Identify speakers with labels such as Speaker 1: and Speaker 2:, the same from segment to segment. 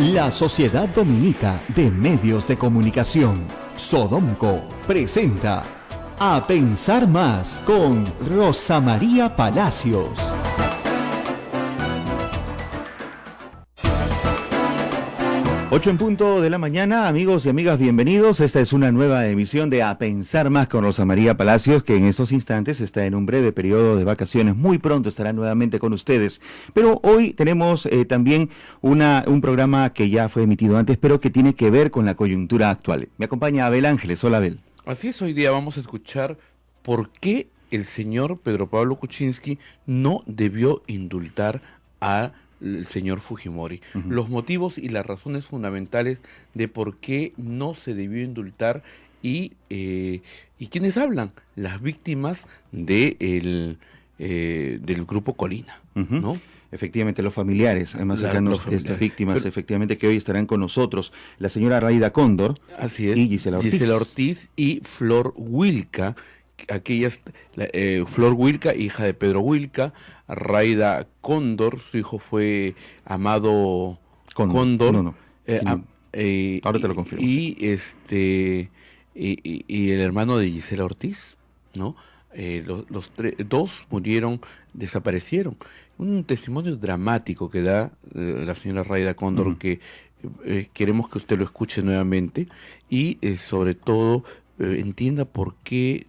Speaker 1: La Sociedad Dominica de Medios de Comunicación, Sodomco, presenta A Pensar Más con Rosa María Palacios. Ocho en punto de la mañana, amigos y amigas, bienvenidos. Esta es una nueva emisión de A Pensar Más con Rosa María Palacios, que en estos instantes está en un breve periodo de vacaciones. Muy pronto estará nuevamente con ustedes. Pero hoy tenemos también un programa que ya fue emitido antes, pero que tiene que ver con la coyuntura actual. Me acompaña Abel Ángeles. Hola, Abel.
Speaker 2: Así es, hoy día vamos a escuchar por qué el señor Pedro Pablo Kuczynski no debió indultar a el señor Fujimori. Los motivos y las razones fundamentales de por qué no se debió indultar y ¿quiénes hablan? Las víctimas del grupo Colina, ¿no?
Speaker 1: Efectivamente, los familiares, además cercanos de estas víctimas, efectivamente, que hoy estarán con nosotros, la señora Rayda Cóndor,
Speaker 2: así es,
Speaker 1: y Gisela
Speaker 2: Ortiz y Flor Wilca, Flor Wilca, hija de Pedro Wilca, Rayda Cóndor, su hijo fue Amado Cóndor.
Speaker 1: Ahora te lo confirmo.
Speaker 2: Y el hermano de Gisela Ortiz, ¿no? Dos desaparecieron. Un testimonio dramático que da la señora Rayda Cóndor, que queremos que usted lo escuche nuevamente y sobre todo entienda por qué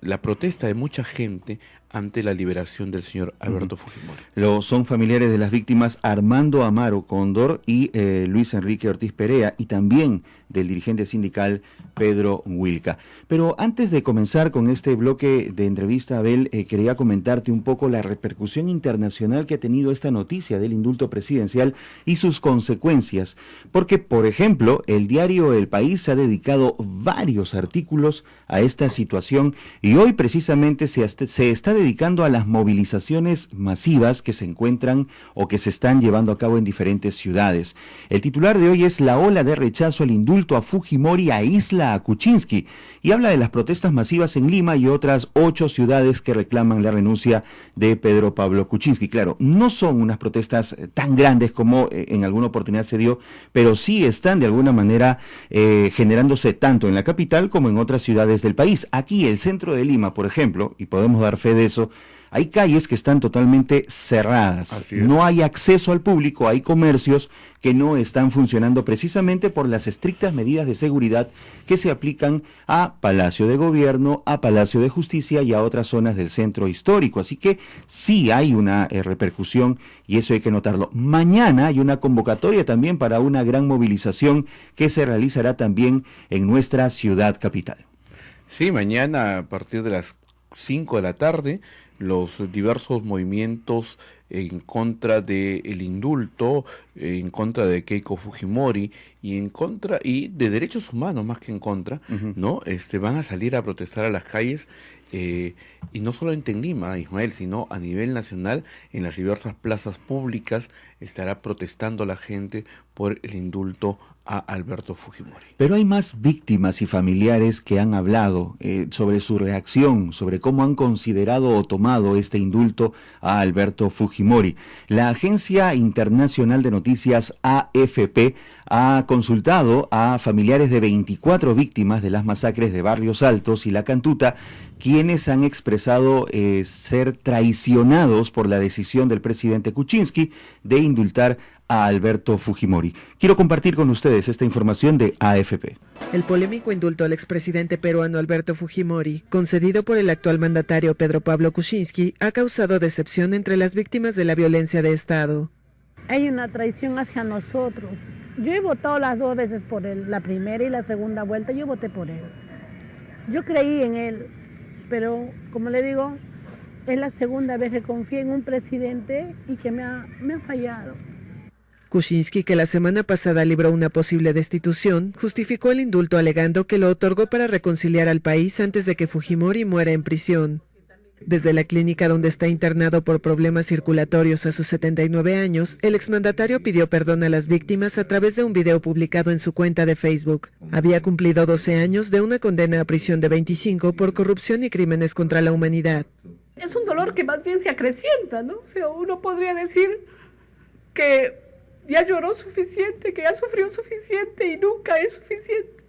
Speaker 2: la protesta de mucha gente ante la liberación del señor Alberto Fujimori.
Speaker 1: Son familiares de las víctimas Armando Amaro Cóndor y Luis Enrique Ortiz Perea, y también del dirigente sindical Pedro Wilca. Pero antes de comenzar con este bloque de entrevista, Abel, quería comentarte un poco la repercusión internacional que ha tenido esta noticia del indulto presidencial y sus consecuencias. Porque, por ejemplo, el diario El País ha dedicado varios artículos a esta situación y hoy precisamente se está dedicando a las movilizaciones masivas que se encuentran o que se están llevando a cabo en diferentes ciudades. El titular de hoy es La ola de rechazo al indulto a Fujimori aísla a Kuczynski, y habla de las protestas masivas en Lima y otras 8 ciudades que reclaman la renuncia de Pedro Pablo Kuczynski. Claro, no son unas protestas tan grandes como en alguna oportunidad se dio, pero sí están de alguna manera generándose tanto en la capital como en otras ciudades del país. Aquí, el centro de Lima, por ejemplo, y podemos dar fe de eso, hay calles que están totalmente cerradas, no hay acceso al público, hay comercios que no están funcionando precisamente por las estrictas medidas de seguridad que se aplican a Palacio de Gobierno, a Palacio de Justicia y a otras zonas del centro histórico. Así que sí hay una repercusión y eso hay que notarlo. Mañana hay una convocatoria también para una gran movilización que se realizará también en nuestra ciudad capital.
Speaker 2: Sí, mañana a partir de las 5 de la tarde, los diversos movimientos en contra del indulto, en contra de Keiko Fujimori y en contra y de derechos humanos más que en contra, ¿no? Van a salir a protestar a las calles, y no solo en Lima, Ismael, sino a nivel nacional, en las diversas plazas públicas estará protestando la gente por el indulto a Alberto Fujimori.
Speaker 1: Pero hay más víctimas y familiares que han hablado sobre su reacción, sobre cómo han considerado o tomado este indulto a Alberto Fujimori. La Agencia Internacional de Noticias AFP ha consultado a familiares de 24 víctimas de las masacres de Barrios Altos y La Cantuta, quienes han expresado ser traicionados por la decisión del presidente Kuczynski de indultar a Alberto Fujimori. Quiero compartir con ustedes esta información de AFP.
Speaker 3: El polémico indulto al expresidente peruano Alberto Fujimori, concedido por el actual mandatario Pedro Pablo Kuczynski, ha causado decepción entre las víctimas de la violencia de Estado.
Speaker 4: Hay una traición hacia nosotros. Yo he votado las 2 veces por él, la primera y la segunda vuelta, yo voté por él. Yo creí en él, pero como le digo, es la segunda vez que confié en un presidente y que me ha fallado.
Speaker 3: Kuczynski, que la semana pasada libró una posible destitución, justificó el indulto alegando que lo otorgó para reconciliar al país antes de que Fujimori muera en prisión. Desde la clínica donde está internado por problemas circulatorios a sus 79 años, el exmandatario pidió perdón a las víctimas a través de un video publicado en su cuenta de Facebook. Había cumplido 12 años de una condena a prisión de 25 por corrupción y crímenes contra la humanidad.
Speaker 5: Es un dolor que más bien se acrecienta, ¿no? O sea, uno podría decir que ya lloró suficiente, que ya sufrió suficiente y nunca es suficiente.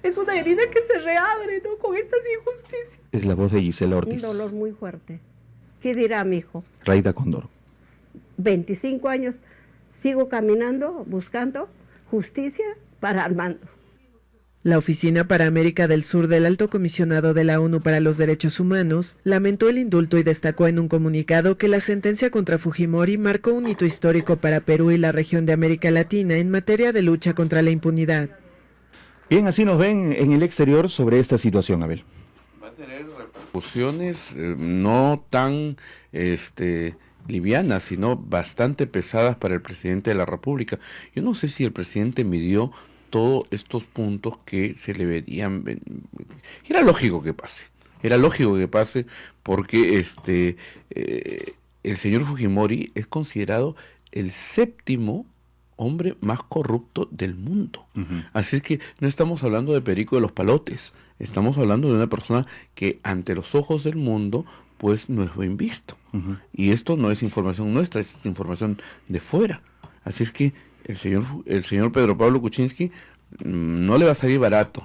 Speaker 5: Es una herida que se reabre, ¿no?, con estas injusticias.
Speaker 1: Es la voz de Gisela Ortiz.
Speaker 6: Un dolor muy fuerte. ¿Qué dirá mi hijo?
Speaker 1: Raida Cóndor.
Speaker 6: 25 años sigo caminando, buscando justicia para Armando.
Speaker 3: La Oficina para América del Sur del Alto Comisionado de la ONU para los Derechos Humanos lamentó el indulto y destacó en un comunicado que la sentencia contra Fujimori marcó un hito histórico para Perú y la región de América Latina en materia de lucha contra la impunidad.
Speaker 1: Bien, así nos ven en el exterior sobre esta situación, Abel.
Speaker 2: Va a tener repercusiones no tan livianas, sino bastante pesadas para el presidente de la República. Yo no sé si el presidente midió todos estos puntos que se le verían. Era lógico que pase, porque el señor Fujimori es considerado el séptimo hombre más corrupto del mundo. Así es que no estamos hablando de Perico de los Palotes, estamos hablando de una persona que ante los ojos del mundo pues no es buen visto. Y esto no es información nuestra, es información de fuera. Así es que el señor Pedro Pablo Kuczynski no le va a salir barato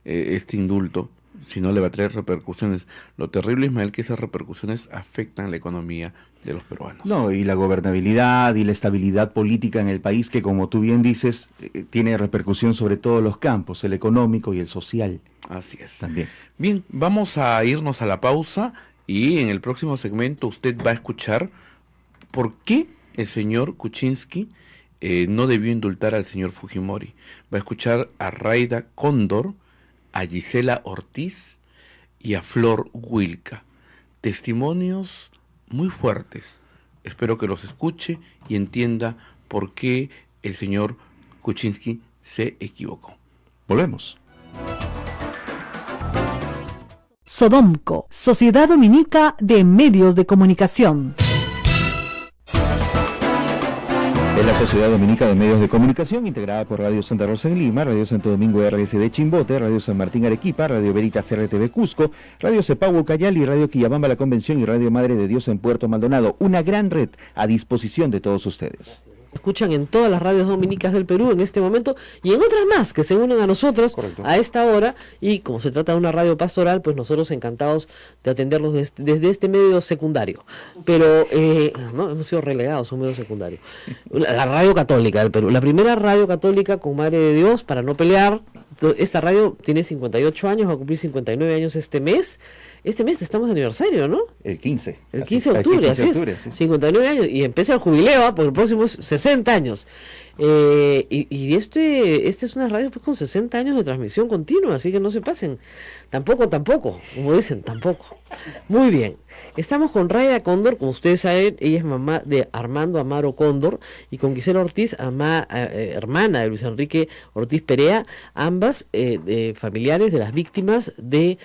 Speaker 2: este indulto, sino le va a traer repercusiones. Lo terrible, Ismael, que esas repercusiones afectan la economía de los peruanos.
Speaker 1: No, y la gobernabilidad y la estabilidad política en el país, que como tú bien dices, tiene repercusión sobre todos los campos, el económico y el social.
Speaker 2: Así es.
Speaker 1: También.
Speaker 2: Bien, vamos a irnos a la pausa y en el próximo segmento usted va a escuchar por qué el señor Kuczynski no debió indultar al señor Fujimori. Va a escuchar a Raida Cóndor, a Gisela Ortiz y a Flor Wilca. Testimonios muy fuertes. Espero que los escuche y entienda por qué el señor Kuczynski se equivocó.
Speaker 1: Volvemos.
Speaker 7: Sodomco, Sociedad Dominica de Medios de Comunicación.
Speaker 1: Es la Sociedad Dominica de Medios de Comunicación, integrada por Radio Santa Rosa en Lima, Radio Santo Domingo RSD Chimbote, Radio San Martín Arequipa, Radio Veritas RTV Cusco, Radio Cepagua Cayali, Radio Quillabamba La Convención y Radio Madre de Dios en Puerto Maldonado. Una gran red a disposición de todos ustedes.
Speaker 8: Escuchan en todas las radios dominicas del Perú en este momento y en otras más que se unen a nosotros. Correcto. A esta hora, y como se trata de una radio pastoral, pues nosotros encantados de atenderlos desde este medio secundario, pero no hemos sido relegados a un medio secundario. La radio católica del Perú, la primera radio católica con Madre de Dios, para no pelear. Esta radio tiene 58 años, va a cumplir 59 años este mes. Este mes estamos de aniversario, ¿no?
Speaker 1: El 15.
Speaker 8: El 15 de octubre, así es. Sí. 59 años, y empieza el jubileo, por el próximo 60 años. Y este es una radio pues, con 60 años de transmisión continua, así que no se pasen. Tampoco, como dicen, tampoco. Muy bien. Estamos con Raida Cóndor, como ustedes saben, ella es mamá de Armando Amaro Cóndor, y con Gisela Ortiz, hermana de Luis Enrique Ortiz Perea, ambas familiares de las víctimas de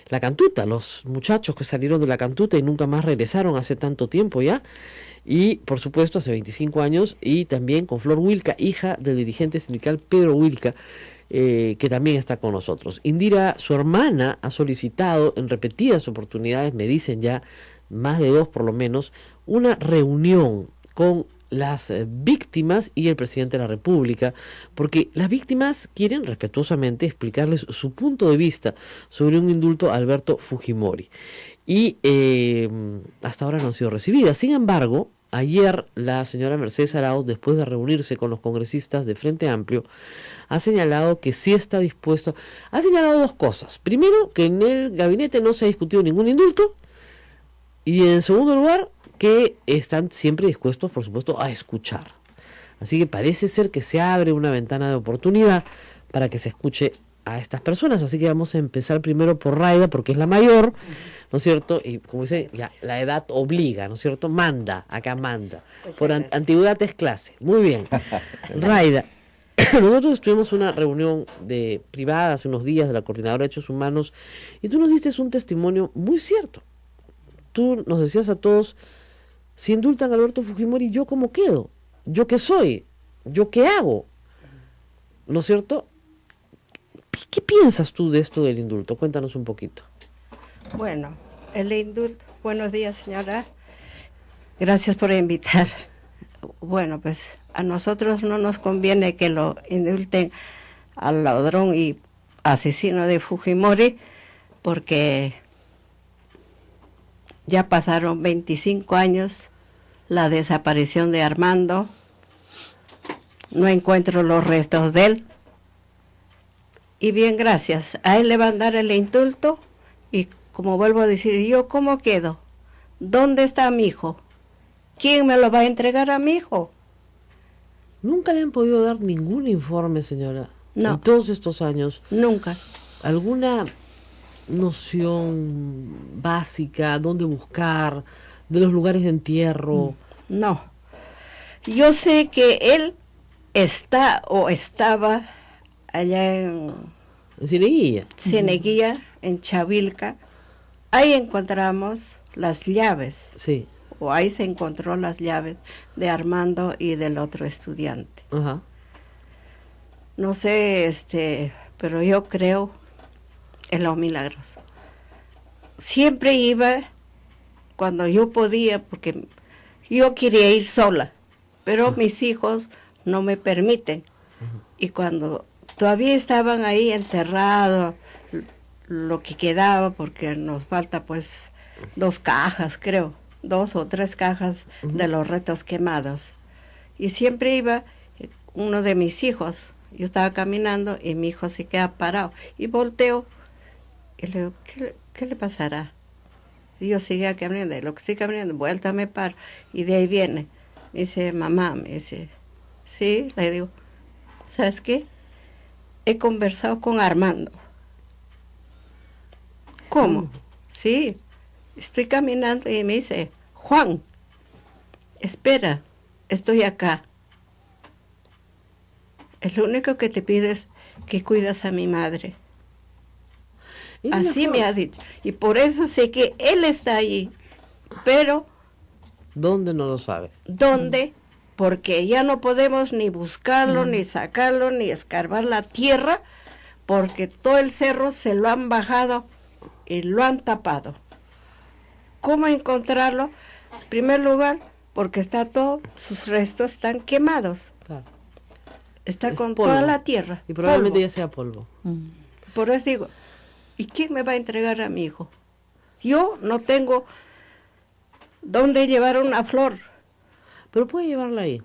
Speaker 8: la Cantuta, los muchachos que salieron de la Cantuta y nunca más regresaron hace tanto tiempo ya. Y por supuesto hace 25 años, y también con Flor Wilca, hija del dirigente sindical Pedro Wilca, que también está con nosotros. Indira, su hermana, ha solicitado en repetidas oportunidades, me dicen ya más de 2 por lo menos, una reunión con las víctimas y el presidente de la República, porque las víctimas quieren respetuosamente explicarles su punto de vista sobre un indulto a Alberto Fujimori. Y hasta ahora no han sido recibidas. Sin embargo, ayer la señora Mercedes Arauz, después de reunirse con los congresistas de Frente Amplio, ha señalado que sí está dispuesto. Ha señalado 2 cosas. Primero, que en el gabinete no se ha discutido ningún indulto. Y en segundo lugar, que están siempre dispuestos, por supuesto, a escuchar. Así que parece ser que se abre una ventana de oportunidad para que se escuche a estas personas. Así que vamos a empezar primero por Raida, porque es la mayor, ¿no es cierto? Y como dicen, la edad obliga, ¿no es cierto? Manda, acá manda. Por antigüedad es clase. Muy bien. Raida, nosotros tuvimos una reunión privada hace unos días de la Coordinadora de Derechos Humanos, y tú nos diste un testimonio muy cierto. Tú nos decías a todos, si indultan a Alberto Fujimori, ¿yo cómo quedo? ¿Yo qué soy? ¿Yo qué hago? ¿No es cierto? ¿Qué piensas tú de esto del indulto? Cuéntanos un poquito.
Speaker 6: Bueno, el indulto, buenos días señora, gracias por invitar. Bueno, pues a nosotros no nos conviene que lo indulten al ladrón y asesino de Fujimori, porque ya pasaron 25 años la desaparición de Armando, no encuentro los restos de él, y bien, gracias, a él le van a dar el indulto, y como vuelvo a decir, ¿yo cómo quedo? ¿Dónde está mi hijo? ¿Quién me lo va a entregar a mi hijo?
Speaker 8: Nunca le han podido dar ningún informe, señora.
Speaker 6: No.
Speaker 8: En todos estos años.
Speaker 6: Nunca.
Speaker 8: ¿Alguna noción básica, dónde buscar, de los lugares de entierro?
Speaker 6: No. Yo sé que él está o estaba allá en
Speaker 8: Cieneguilla.
Speaker 6: Cieneguilla, en Chavilca. Ahí encontramos las llaves.
Speaker 8: Sí.
Speaker 6: O ahí se encontró las llaves de Armando y del otro estudiante.
Speaker 8: Ajá.
Speaker 6: No sé, pero yo creo en los milagros. Siempre iba cuando yo podía, porque yo quería ir sola, pero mis hijos no me permiten. Y cuando todavía estaban ahí enterrados, lo que quedaba, porque nos falta pues 2 cajas, creo, 2 o 3 cajas de los restos quemados. Y siempre iba uno de mis hijos. Yo estaba caminando y mi hijo se queda parado. Y volteo y le digo, ¿qué le pasará? Y yo seguía caminando, y lo que estoy caminando, vuelta me paro. Y de ahí viene. Me dice, mamá, me dice, sí, le digo, ¿sabes qué? He conversado con Armando. ¿Cómo? Sí, estoy caminando y me dice, Juan, espera, estoy acá. Es lo único que te pido es que cuidas a mi madre. Así me ha dicho. Y por eso sé que él está allí. Pero...
Speaker 8: ¿Dónde? No lo sabe.
Speaker 6: ¿Dónde? Porque ya no podemos ni buscarlo, ni sacarlo, ni escarbar la tierra, porque todo el cerro se lo han bajado y lo han tapado. ¿Cómo encontrarlo? En primer lugar, porque sus restos están quemados.
Speaker 8: Claro.
Speaker 6: Está
Speaker 8: Es
Speaker 6: con
Speaker 8: polvo.
Speaker 6: toda la tierra.
Speaker 8: Y probablemente
Speaker 6: polvo.
Speaker 8: ya sea polvo.
Speaker 6: Por eso digo, ¿y quién me va a entregar a mi hijo? Yo no tengo dónde llevar una flor.
Speaker 8: Pero puede llevarla ahí.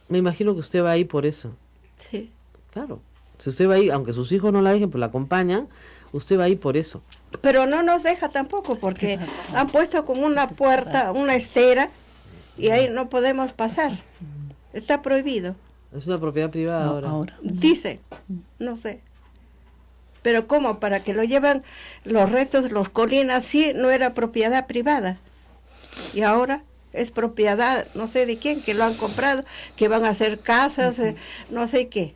Speaker 8: Me imagino que usted va ahí por eso.
Speaker 6: Sí.
Speaker 8: Claro. Si usted va ahí, aunque sus hijos no la dejen, pero la acompañan, usted va ahí por eso.
Speaker 6: Pero no nos deja tampoco, porque han puesto como una puerta, una estera, y ahí no podemos pasar. Está prohibido.
Speaker 8: Es una propiedad privada ahora.
Speaker 6: Dice, no sé. Pero ¿cómo? Para que lo llevan los restos, los colinas, sí, no era propiedad privada. Y ahora es propiedad, no sé de quién, que lo han comprado, que van a hacer casas, no sé qué.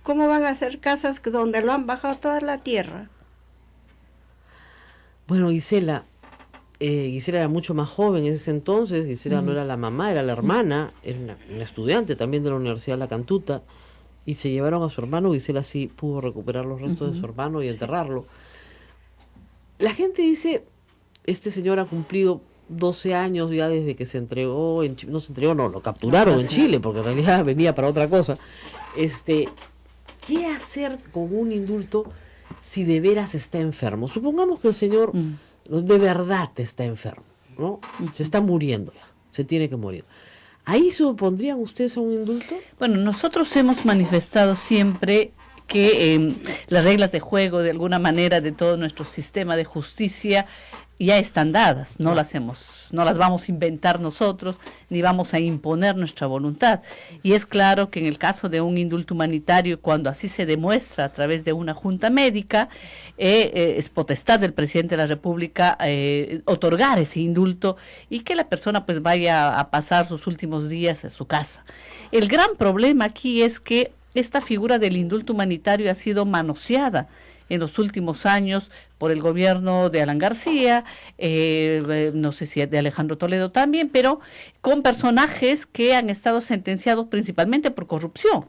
Speaker 6: ¿Cómo van a hacer casas donde lo han bajado toda la tierra?
Speaker 8: Bueno, Gisela era mucho más joven en ese entonces. Gisela no era la mamá, era la hermana, era una estudiante también de la Universidad de La Cantuta, y se llevaron a su hermano. Gisela sí pudo recuperar los restos de su hermano y enterrarlo. La gente dice, este señor ha cumplido 12 años ya desde que se entregó, no se entregó, no, lo capturaron en Chile, porque en realidad venía para otra cosa. ¿Qué hacer con un indulto si de veras está enfermo? Supongamos que el señor de verdad está enfermo, ¿no? Se está muriendo ya, se tiene que morir. ¿Ahí se opondrían ustedes a un indulto?
Speaker 9: Bueno, nosotros hemos manifestado siempre que las reglas de juego, de alguna manera, de todo nuestro sistema de justicia ya están dadas, no las vamos a inventar nosotros, ni vamos a imponer nuestra voluntad. Y es claro que en el caso de un indulto humanitario, cuando así se demuestra a través de una junta médica, es potestad del presidente de la República otorgar ese indulto y que la persona pues vaya a pasar sus últimos días en su casa. El gran problema aquí es que esta figura del indulto humanitario ha sido manoseada en los últimos años por el gobierno de Alan García, no sé si de Alejandro Toledo también, pero con personajes que han estado sentenciados principalmente por corrupción.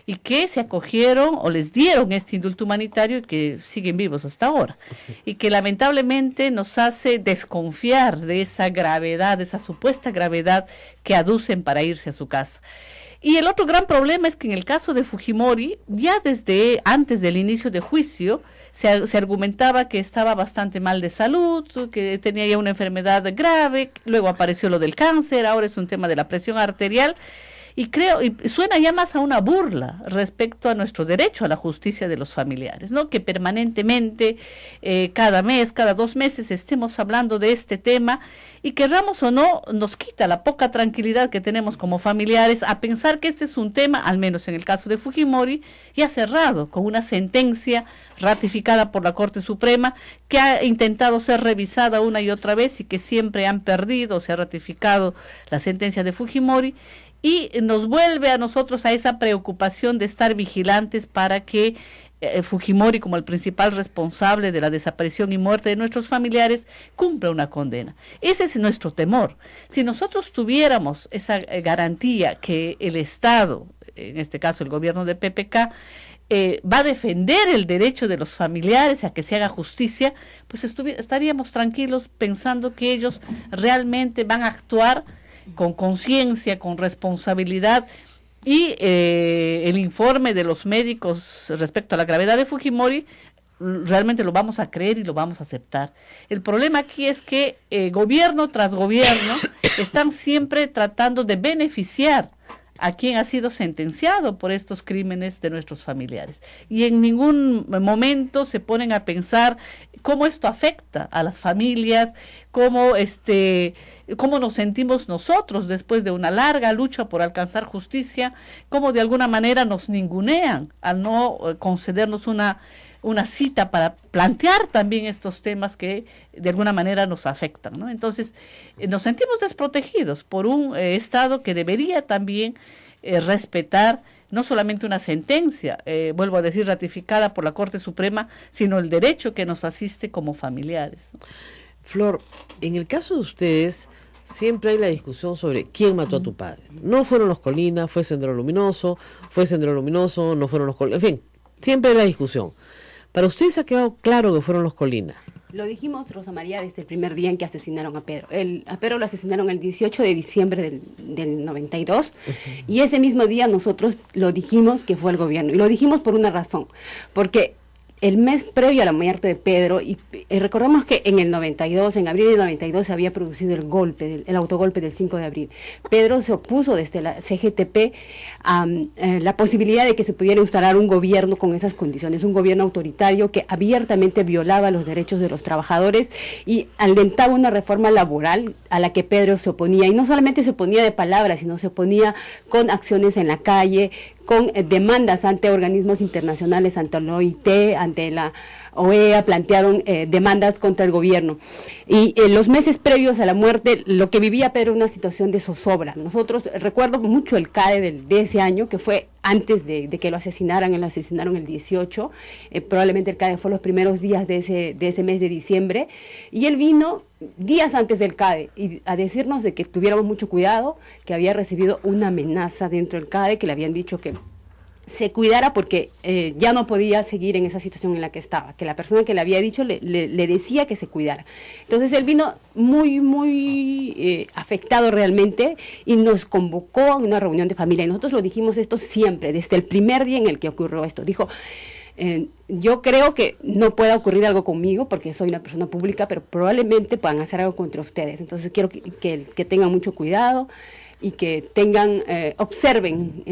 Speaker 9: y que se acogieron o les dieron este indulto humanitario y que siguen vivos hasta ahora. Sí. Y que lamentablemente nos hace desconfiar de esa gravedad, de esa supuesta gravedad que aducen para irse a su casa. Y el otro gran problema es que en el caso de Fujimori, ya desde antes del inicio de juicio, se argumentaba que estaba bastante mal de salud, que tenía ya una enfermedad grave, luego apareció lo del cáncer, ahora es un tema de la presión arterial, y suena ya más a una burla respecto a nuestro derecho a la justicia de los familiares, ¿no? Que permanentemente, cada mes, cada 2 meses estemos hablando de este tema y querramos o no, nos quita la poca tranquilidad que tenemos como familiares a pensar que este es un tema, al menos en el caso de Fujimori, ya cerrado, con una sentencia ratificada por la Corte Suprema que ha intentado ser revisada una y otra vez y que siempre han perdido, se ha ratificado la sentencia de Fujimori. Y nos vuelve a nosotros a esa preocupación de estar vigilantes para que Fujimori, como el principal responsable de la desaparición y muerte de nuestros familiares, cumpla una condena. Ese es nuestro temor. Si nosotros tuviéramos esa garantía que el Estado, en este caso el gobierno de PPK, va a defender el derecho de los familiares a que se haga justicia, pues estaríamos tranquilos pensando que ellos realmente van a actuar con conciencia, con responsabilidad, y el informe de los médicos respecto a la gravedad de Fujimori realmente lo vamos a creer y lo vamos a aceptar. El problema aquí es que gobierno tras gobierno están siempre tratando de beneficiar a quien ha sido sentenciado por estos crímenes de nuestros familiares. Y en ningún momento se ponen a pensar cómo esto afecta a las familias, cómo nos sentimos nosotros después de una larga lucha por alcanzar justicia, cómo de alguna manera nos ningunean al no concedernos una cita para plantear también estos temas que de alguna manera nos afectan, ¿no? Entonces, nos sentimos desprotegidos por un Estado que debería también respetar no solamente una sentencia, vuelvo a decir, ratificada por la Corte Suprema, sino el derecho que nos asiste como familiares, ¿no?
Speaker 8: Flor, en el caso de ustedes, siempre hay la discusión sobre quién mató a tu padre. No fueron los Colina, fue Sendero Luminoso, no fueron los Colina, en fin, siempre hay la discusión. Para ustedes ha quedado claro que fueron los Colina.
Speaker 10: Lo dijimos, Rosa María, desde el primer día en que asesinaron a Pedro. A Pedro lo asesinaron el 18 de diciembre del 92, y ese mismo día nosotros lo dijimos que fue el gobierno. Y lo dijimos por una razón, porque el mes previo a la muerte de Pedro, y recordamos que en el 92, en abril del 92, se había producido el autogolpe del 5 de abril. Pedro se opuso desde la CGTP a la posibilidad de que se pudiera instalar un gobierno con esas condiciones, un gobierno autoritario que abiertamente violaba los derechos de los trabajadores y alentaba una reforma laboral a la que Pedro se oponía. Y no solamente se oponía de palabras, sino se oponía con acciones en la calle, con demandas ante organismos internacionales, ante la OIT, ante la OEA, plantearon demandas contra el gobierno. Y en los meses previos a la muerte, lo que vivía Pedro era una situación de zozobra. Nosotros, recuerdo mucho el CADE de ese año, que fue antes de que lo asesinaron el 18, probablemente el CADE fue los primeros días de ese mes de diciembre, y él vino días antes del CADE a decirnos de que tuviéramos mucho cuidado, que había recibido una amenaza dentro del CADE, que le habían dicho que se cuidara porque ya no podía seguir en esa situación en la que estaba, que la persona que le había dicho le decía que se cuidara. Entonces él vino muy afectado realmente y nos convocó a una reunión de familia, y nosotros lo dijimos esto siempre, desde el primer día en el que ocurrió esto. Dijo, yo creo que no pueda ocurrir algo conmigo porque soy una persona pública, pero probablemente puedan hacer algo contra ustedes. Entonces quiero que tengan mucho cuidado y que observen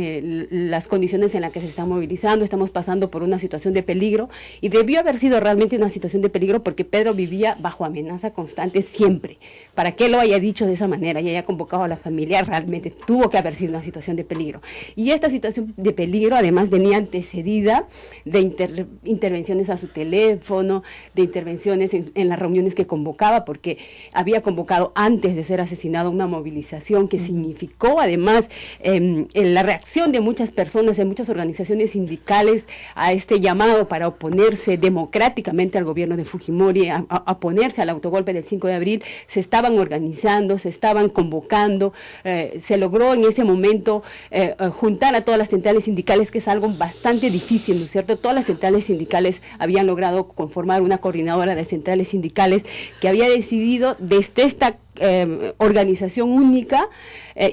Speaker 10: las condiciones en las que se están movilizando. Estamos pasando por una situación de peligro, y debió haber sido realmente una situación de peligro porque Pedro vivía bajo amenaza constante siempre. Para que lo haya dicho de esa manera y haya convocado a la familia, realmente tuvo que haber sido una situación de peligro. Y esta situación de peligro además venía antecedida de intervenciones a su teléfono, de intervenciones en las reuniones que convocaba, porque había convocado antes de ser asesinado una movilización que significaba significó además la reacción de muchas personas, de muchas organizaciones sindicales a este llamado para oponerse democráticamente al gobierno de Fujimori, a oponerse al autogolpe del 5 de abril, se estaban organizando, se estaban convocando, se logró en ese momento juntar a todas las centrales sindicales, que es algo bastante difícil, ¿no es cierto? Todas las centrales sindicales habían logrado conformar una coordinadora de centrales sindicales que había decidido desde esta organización única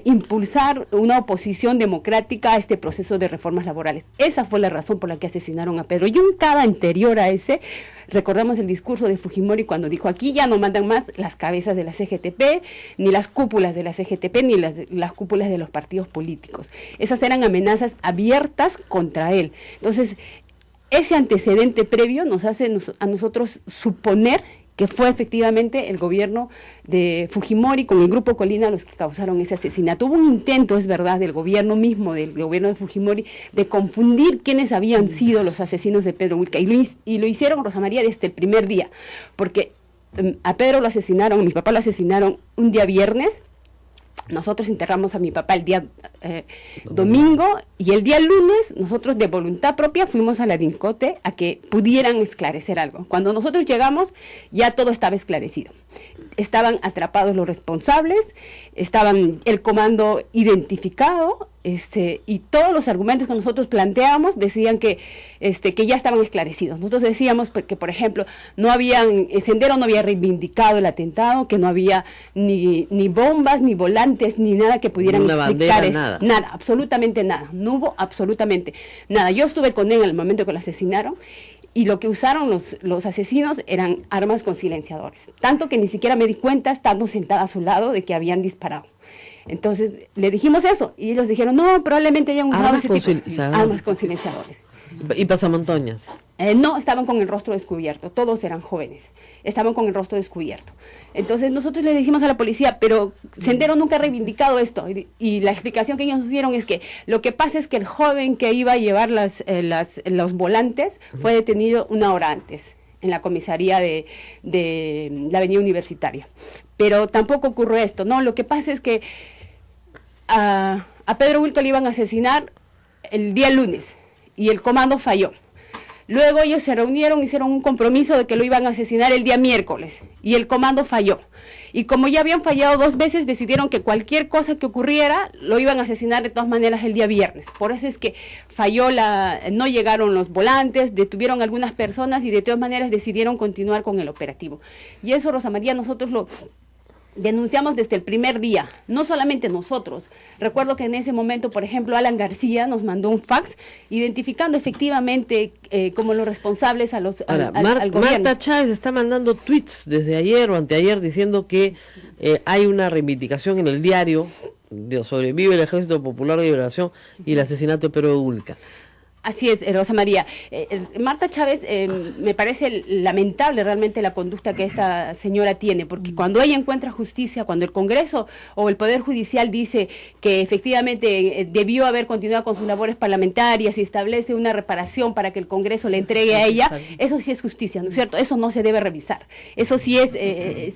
Speaker 10: impulsar una oposición democrática a este proceso de reformas laborales. Esa fue la razón por la que asesinaron a Pedro. Y un cada anterior a ese, recordamos el discurso de Fujimori cuando dijo: aquí ya no mandan más las cabezas de la CGTP, ni las cúpulas de la CGTP, ni las cúpulas de los partidos políticos. Esas eran amenazas abiertas contra él. Entonces, ese antecedente previo nos hace a nosotros suponer que fue efectivamente el gobierno de Fujimori con el Grupo Colina los que causaron ese asesinato. Hubo un intento, es verdad, del gobierno mismo, del gobierno de Fujimori, de confundir quiénes habían sido los asesinos de Pedro Wilca, y lo hicieron, Rosa María, desde el primer día, porque a Pedro lo asesinaron, a mi papá lo asesinaron un día viernes. Nosotros enterramos a mi papá el día domingo, y el día lunes nosotros de voluntad propia fuimos a la DINCOTE a que pudieran esclarecer algo. Cuando nosotros llegamos ya todo estaba esclarecido. Estaban atrapados los responsables, estaban el comando identificado, y todos los argumentos que nosotros planteábamos decían que ya estaban esclarecidos. Nosotros decíamos que, por ejemplo, Sendero no había reivindicado el atentado, que no había ni bombas, ni volantes, ni nada que pudieran explicar eso. Nada, absolutamente nada. No hubo absolutamente nada. Yo estuve con él en el momento que lo asesinaron, y lo que usaron los asesinos eran armas con silenciadores. Tanto que ni siquiera me di cuenta, estando sentada a su lado, de que habían disparado. Entonces le dijimos eso, y ellos dijeron: no, probablemente hayan usado ese tipo de armas con silenciadores.
Speaker 8: ¿Y pasamontañas?
Speaker 10: No, estaban con el rostro descubierto, todos eran jóvenes, estaban con el rostro descubierto. Entonces nosotros le dijimos a la policía: pero Sendero nunca ha reivindicado esto, y la explicación que ellos nos dieron es que lo que pasa es que el joven que iba a llevar los volantes fue detenido una hora antes en la comisaría de la Avenida Universitaria. Pero tampoco ocurrió esto, ¿no? Lo que pasa es que a Pedro Wilca le iban a asesinar el día lunes, y el comando falló. Luego ellos se reunieron, hicieron un compromiso de que lo iban a asesinar el día miércoles, y el comando falló. Y como ya habían fallado 2 veces, decidieron que cualquier cosa que ocurriera lo iban a asesinar de todas maneras el día viernes. Por eso es que falló no llegaron los volantes, detuvieron a algunas personas, y de todas maneras decidieron continuar con el operativo. Y eso, Rosa María, nosotros lo denunciamos desde el primer día, no solamente nosotros. Recuerdo que en ese momento, por ejemplo, Alan García nos mandó un fax identificando efectivamente como los responsables al gobierno.
Speaker 8: Marta Chávez está mandando tweets desde ayer o anteayer diciendo que hay una reivindicación en el diario de Sobrevive el Ejército Popular de Liberación y el asesinato de Pedro Wilca.
Speaker 10: Así es, Rosa María. Marta Chávez, me parece lamentable realmente la conducta que esta señora tiene, porque cuando ella encuentra justicia, cuando el Congreso o el Poder Judicial dice que efectivamente debió haber continuado con sus labores parlamentarias y establece una reparación para que el Congreso le entregue a ella, eso sí es justicia, ¿no es cierto? Eso no se debe revisar. Eso sí es,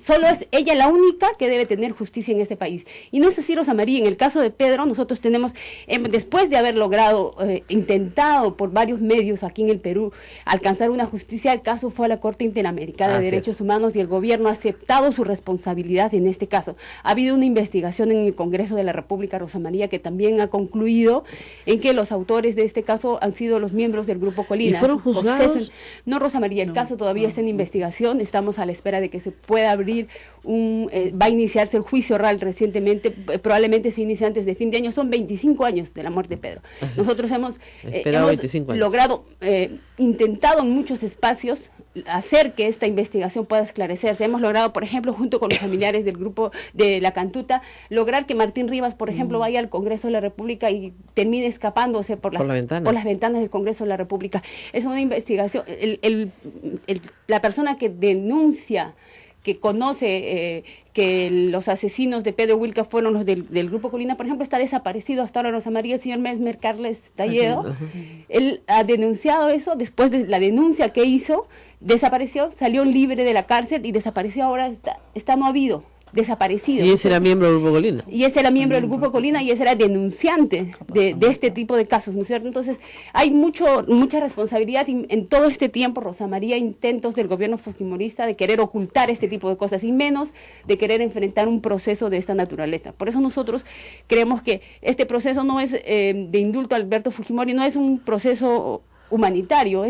Speaker 10: solo es ella la única que debe tener justicia en este país. Y no es así, Rosa María. En el caso de Pedro, nosotros tenemos, después de haber logrado, intentado por varios medios aquí en el Perú alcanzar una justicia, el caso fue a la Corte Interamericana de Derechos Humanos, y el gobierno ha aceptado su responsabilidad en este caso. Ha habido una investigación en el Congreso de la República, Rosa María, que también ha concluido en que los autores de este caso han sido los miembros del Grupo Colina.
Speaker 8: ¿Y fueron juzgados?
Speaker 10: No, Rosa María, el caso todavía está en investigación, estamos a la espera de que se pueda abrir va a iniciarse el juicio oral recientemente, probablemente se inicie antes de fin de año. Son 25 años de la muerte de Pedro. Nosotros hemos logrado, intentado en muchos espacios hacer que esta investigación pueda esclarecerse. Hemos logrado, por ejemplo, junto con los familiares del grupo de la Cantuta, lograr que Martín Rivas, por ejemplo, vaya al Congreso de la República y termine escapándose por las ventanas del Congreso de la República. Es una investigación. La persona que denuncia, que conoce que los asesinos de Pedro Wilca fueron los del Grupo Colina, por ejemplo, está desaparecido hasta ahora, Rosa María. El señor Mesmer Carles Talledo, él ha denunciado eso. Después de la denuncia que hizo, desapareció, salió libre de la cárcel y desapareció. Ahora está no habido. desaparecidos.
Speaker 8: Y ese era miembro del Grupo Colina.
Speaker 10: Y ese era miembro del Grupo Colina y ese era denunciante de este tipo de casos, ¿no es cierto? Entonces, hay mucha responsabilidad en todo este tiempo, Rosa María, intentos del gobierno fujimorista de querer ocultar este tipo de cosas y menos de querer enfrentar un proceso de esta naturaleza. Por eso nosotros creemos que este proceso no es de indulto a Alberto Fujimori, no es un proceso humanitario,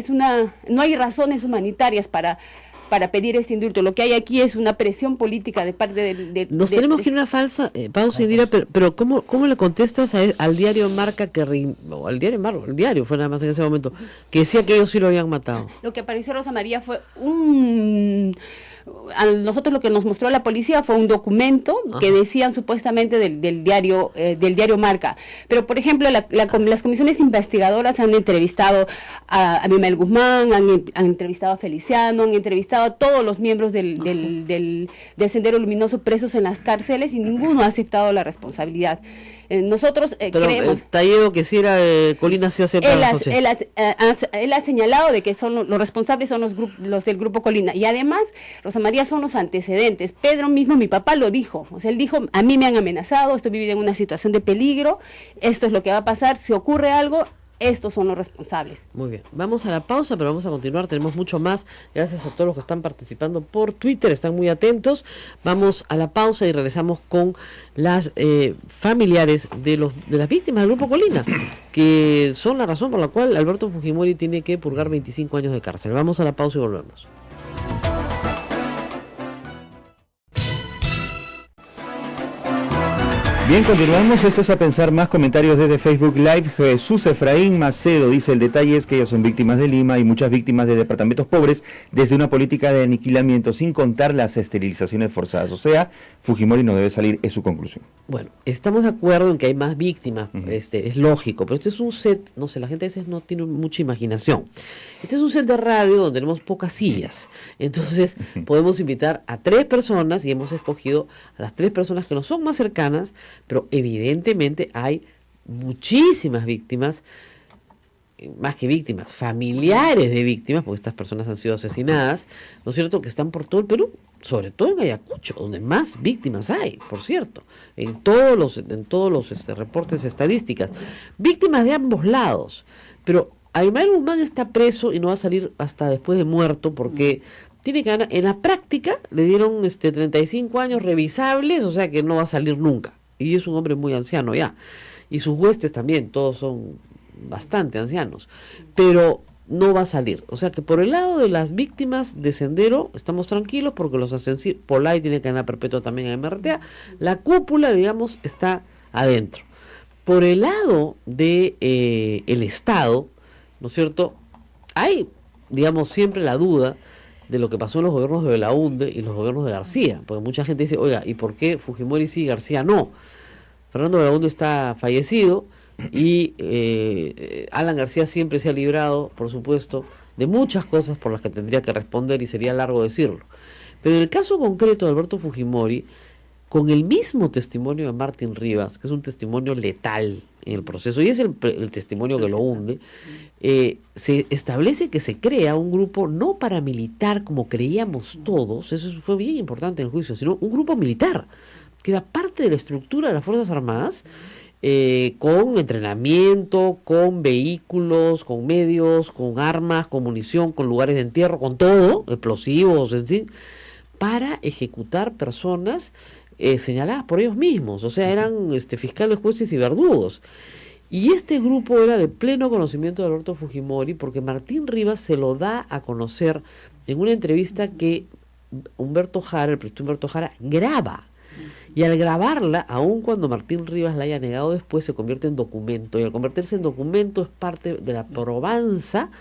Speaker 10: no hay razones humanitarias para pedir este indulto. Lo que hay aquí es una presión política de parte
Speaker 8: Nos tenemos que ir a una falsa pausa, Indira, pero ¿cómo le contestas al diario Marca o al diario Marca, el diario fue nada más en ese momento, que decía que ellos sí lo habían matado?
Speaker 10: Lo que apareció Rosa María fue a nosotros lo que nos mostró la policía fue un documento que decían supuestamente del diario Marca. Pero, por ejemplo, las comisiones investigadoras han entrevistado a Mimel Guzmán, han entrevistado a Feliciano, han entrevistado a todos los miembros del Sendero Luminoso presos en las cárceles y ninguno ha aceptado la responsabilidad. Nosotros creemos...
Speaker 8: Tallego, que si era Colina, se acepta.
Speaker 10: Él ha señalado de que los responsables son los del Grupo Colina. Y además, Rosa María, son los antecedentes. Pedro mismo, mi papá, lo dijo. O sea, él dijo, a mí me han amenazado, estoy viviendo en una situación de peligro, esto es lo que va a pasar, si ocurre algo, estos son los responsables.
Speaker 8: Muy bien, vamos a la pausa, pero vamos a continuar, tenemos mucho más. Gracias a todos los que están participando por Twitter, están muy atentos. Vamos a la pausa y regresamos con las familiares de las víctimas del Grupo Colina, que son la razón por la cual Alberto Fujimori tiene que purgar 25 años de cárcel. Vamos a la pausa y volvemos.
Speaker 1: Bien, continuamos. Esto es A Pensar Más. Comentarios desde Facebook Live. Jesús Efraín Macedo dice: el detalle es que ellas son víctimas de Lima y muchas víctimas de departamentos pobres desde una política de aniquilamiento, sin contar las esterilizaciones forzadas. O sea, Fujimori no debe salir, es su conclusión.
Speaker 8: Bueno, estamos de acuerdo en que hay más víctimas, es lógico, pero este es un set, no sé, la gente a veces no tiene mucha imaginación. Este es un set de radio donde tenemos pocas sillas, entonces podemos invitar a 3 personas y hemos escogido a las 3 personas que nos son más cercanas, pero evidentemente hay muchísimas víctimas, más que víctimas, familiares de víctimas, porque estas personas han sido asesinadas, ¿no es cierto?, que están por todo el Perú, sobre todo en Ayacucho, donde más víctimas hay, por cierto, en todos los reportes estadísticas, víctimas de ambos lados, pero Aymar Guzmán está preso y no va a salir hasta después de muerto, porque tiene que ganar, en la práctica le dieron 35 años revisables, o sea que no va a salir nunca, y es un hombre muy anciano ya, y sus huestes también, todos son bastante ancianos, pero no va a salir. O sea que por el lado de las víctimas de Sendero estamos tranquilos porque los asesinos, Polay tiene cadena perpetua también en MRTA, la cúpula, digamos, está adentro. Por el lado de el Estado, ¿no es cierto?, hay, digamos, siempre la duda de lo que pasó en los gobiernos de Belaúnde y los gobiernos de García, porque mucha gente dice, oiga, ¿y por qué Fujimori sí y García no? Fernando Belaúnde está fallecido y Alan García siempre se ha librado, por supuesto, de muchas cosas por las que tendría que responder y sería largo decirlo. Pero en el caso concreto de Alberto Fujimori, con el mismo testimonio de Martín Rivas, que es un testimonio letal en el proceso, y es el testimonio que lo hunde, se establece que se crea un grupo no paramilitar como creíamos todos, eso fue bien importante en el juicio, sino un grupo militar, que era parte de la estructura de las Fuerzas Armadas, con entrenamiento, con vehículos, con medios, con armas, con munición, con lugares de entierro, con todo, explosivos, en fin, para ejecutar personas señaladas por ellos mismos, o sea, eran fiscales, jueces y verdugos. Y este grupo era de pleno conocimiento de Alberto Fujimori, porque Martín Rivas se lo da a conocer en una entrevista que Humberto Jara, el periodista Humberto Jara, graba. Y al grabarla, aun cuando Martín Rivas la haya negado después, se convierte en documento. Y al convertirse en documento es parte de la probanza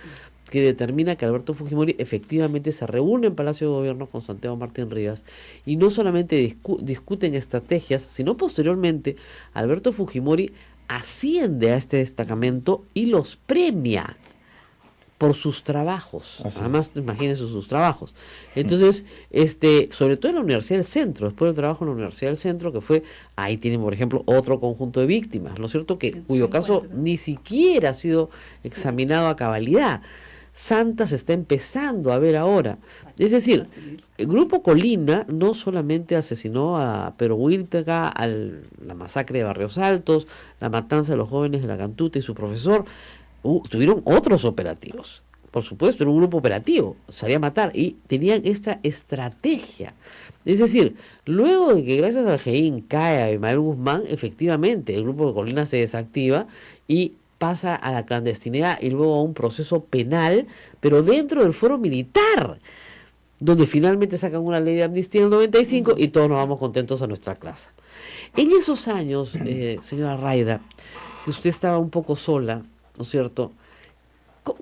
Speaker 8: que determina que Alberto Fujimori efectivamente se reúne en Palacio de Gobierno con Santiago Martín Rivas. Y no solamente discuten estrategias, sino posteriormente Alberto Fujimori asciende a este destacamento y los premia por sus trabajos. Además, imagínense sus trabajos. Entonces, sobre todo en la Universidad del Centro, después del trabajo en la Universidad del Centro, que fue, ahí tienen, por ejemplo, otro conjunto de víctimas, ¿no es cierto?, cuyo caso ni siquiera ha sido examinado a cabalidad. Santa se está empezando a ver ahora. Es decir, el Grupo Colina no solamente asesinó a Pedro Huilca, la masacre de Barrios Altos, la matanza de los jóvenes de la Cantuta y su profesor, tuvieron otros operativos. Por supuesto, era un grupo operativo, salía a matar y tenían esta estrategia. Es decir, luego de que gracias al GEIN cae a Abimael Guzmán, efectivamente el Grupo de Colina se desactiva y pasa a la clandestinidad y luego a un proceso penal, pero dentro del foro militar, donde finalmente sacan una ley de amnistía en el 95 y todos nos vamos contentos a nuestra casa. En esos años, señora Rayda, que usted estaba un poco sola, ¿no es cierto?,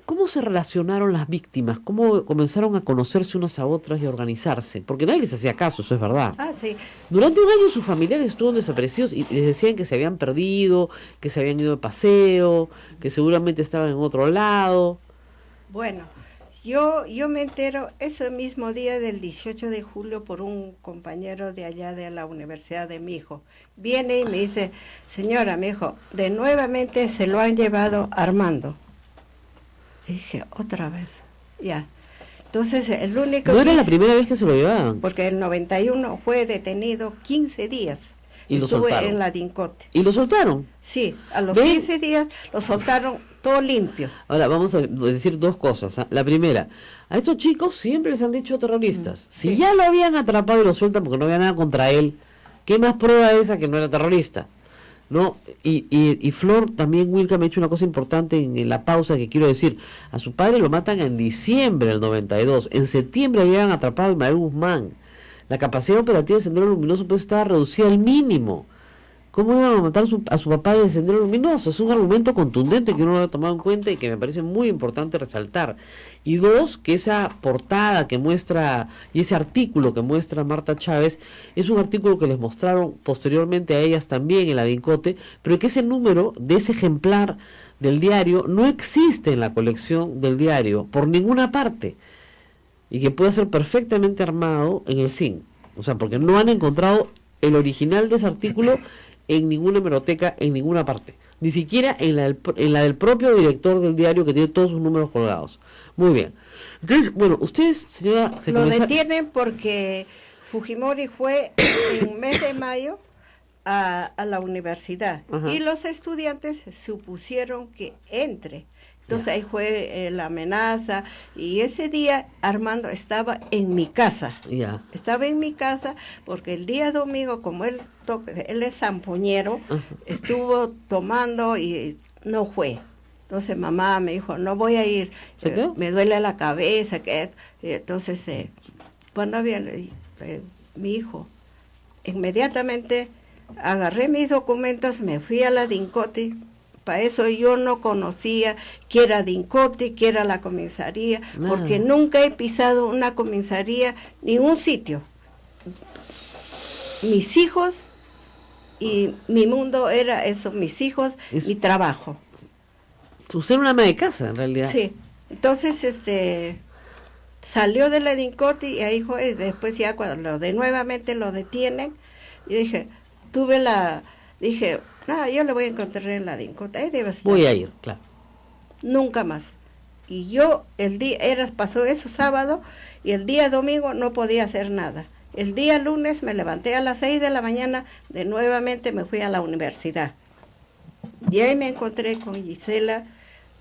Speaker 8: ¿cómo se relacionaron las víctimas? ¿Cómo comenzaron a conocerse unas a otras y a organizarse? Porque nadie les hacía caso, eso es verdad.
Speaker 6: Sí.
Speaker 8: Durante un año sus familiares estuvieron desaparecidos y les decían que se habían perdido, que se habían ido de paseo, que seguramente estaban en otro lado.
Speaker 6: Bueno, yo me entero ese mismo día del 18 de julio por un compañero de allá de la universidad de mi hijo. Viene y me dice, señora, mi hijo, de nuevamente se lo han llevado Armando. Dije, otra vez, ya. Entonces, el único...
Speaker 8: ¿No era la primera vez que se lo llevaban?
Speaker 6: Porque el 91 fue detenido 15 días.
Speaker 8: Y lo
Speaker 6: estuve
Speaker 8: soltaron.
Speaker 6: en la Dincote.
Speaker 8: ¿Y lo soltaron?
Speaker 6: Sí, a los 15 días lo soltaron todo limpio.
Speaker 8: Ahora, vamos a decir dos cosas. La primera, a estos chicos siempre les han dicho terroristas. Si ya lo habían atrapado y lo sueltan porque no había nada contra él, ¿qué más prueba esa que no era terrorista? ¿No? Y Flor, también Huilca me ha hecho una cosa importante en la pausa que quiero decir. A su padre lo matan en diciembre del 92. En septiembre habían atrapado a Abimael Guzmán. La capacidad operativa de Sendero Luminoso pues estaba reducida al mínimo. ¿Cómo iban a matar a su papá de Sendero Luminoso? Es un argumento contundente que uno lo ha tomado en cuenta y que me parece muy importante resaltar. Y dos, que esa portada que muestra, y ese artículo que muestra Marta Chávez, es un artículo que les mostraron posteriormente a ellas también en la Dincote, pero que ese número de ese ejemplar del diario no existe en la colección del diario por ninguna parte. Y que puede ser perfectamente armado en el CIN. O sea, porque no han encontrado el original de ese artículo en ninguna hemeroteca, en ninguna parte. Ni siquiera en la del propio director del diario que tiene todos sus números colgados. Muy bien. Entonces, bueno, ustedes, señora...
Speaker 6: Lo detienen porque Fujimori fue en mes de mayo a la universidad. Ajá. Y los estudiantes supusieron que entre. Entonces ahí fue la amenaza y ese día Armando estaba en mi casa. Estaba en mi casa porque el día domingo, como él es zampoñero, estuvo tomando y no fue. Entonces mamá me dijo, no voy a ir, me duele la cabeza. Entonces, cuando había mi hijo, inmediatamente agarré mis documentos, me fui a la Dincote. Para eso yo no conocía qué era Dincote, qué era la comisaría, porque nunca he pisado una comisaría, ni un sitio. Mis hijos y mi mundo era eso, mis hijos, mi trabajo.
Speaker 8: Usted era una ama de casa, en realidad.
Speaker 6: Sí. Entonces, salió de la Dincote y ahí fue, después ya cuando nuevamente lo detienen, y dije, dije, no, yo lo voy a encontrar en la Dincote, ahí debe estar.
Speaker 8: Voy a ir, claro.
Speaker 6: Nunca más. Y yo, pasó eso sábado, y el día domingo no podía hacer nada. El día lunes me levanté a las 6 de la mañana, nuevamente me fui a la universidad. Y ahí me encontré con Gisela,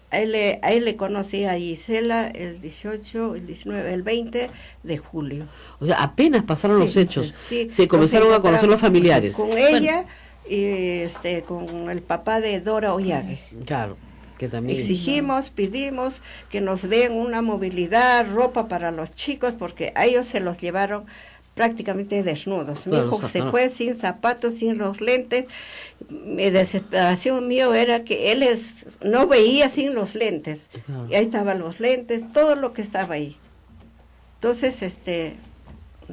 Speaker 6: ahí le conocí a Gisela el 18, el 19, el 20 de julio.
Speaker 8: O sea, apenas pasaron los hechos, se comenzaron a conocer los familiares.
Speaker 6: Con ella y con el papá de Dora Ollague.
Speaker 8: Claro, que también
Speaker 6: exigimos, pedimos que nos den una movilidad, ropa para los chicos, porque a ellos se los llevaron prácticamente desnudos. Claro, mi hijo se fue sin zapatos, sin los lentes. Mi desesperación mío era que él no veía sin los lentes. Claro. Y ahí estaban los lentes, todo lo que estaba ahí. Entonces,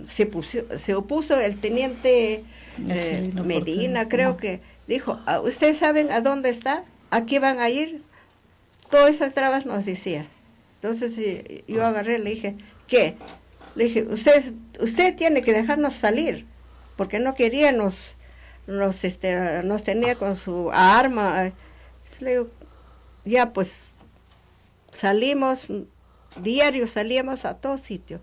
Speaker 6: se opuso el teniente Medina, creo que dijo, ¿ustedes saben a dónde está? ¿A qué van a ir? Todas esas trabas nos decía. Entonces yo agarré, le dije, ¿qué? Le dije, usted tiene que dejarnos salir, porque no quería, nos tenía con su arma. Le digo, ya pues salimos, diario salíamos a todo sitio.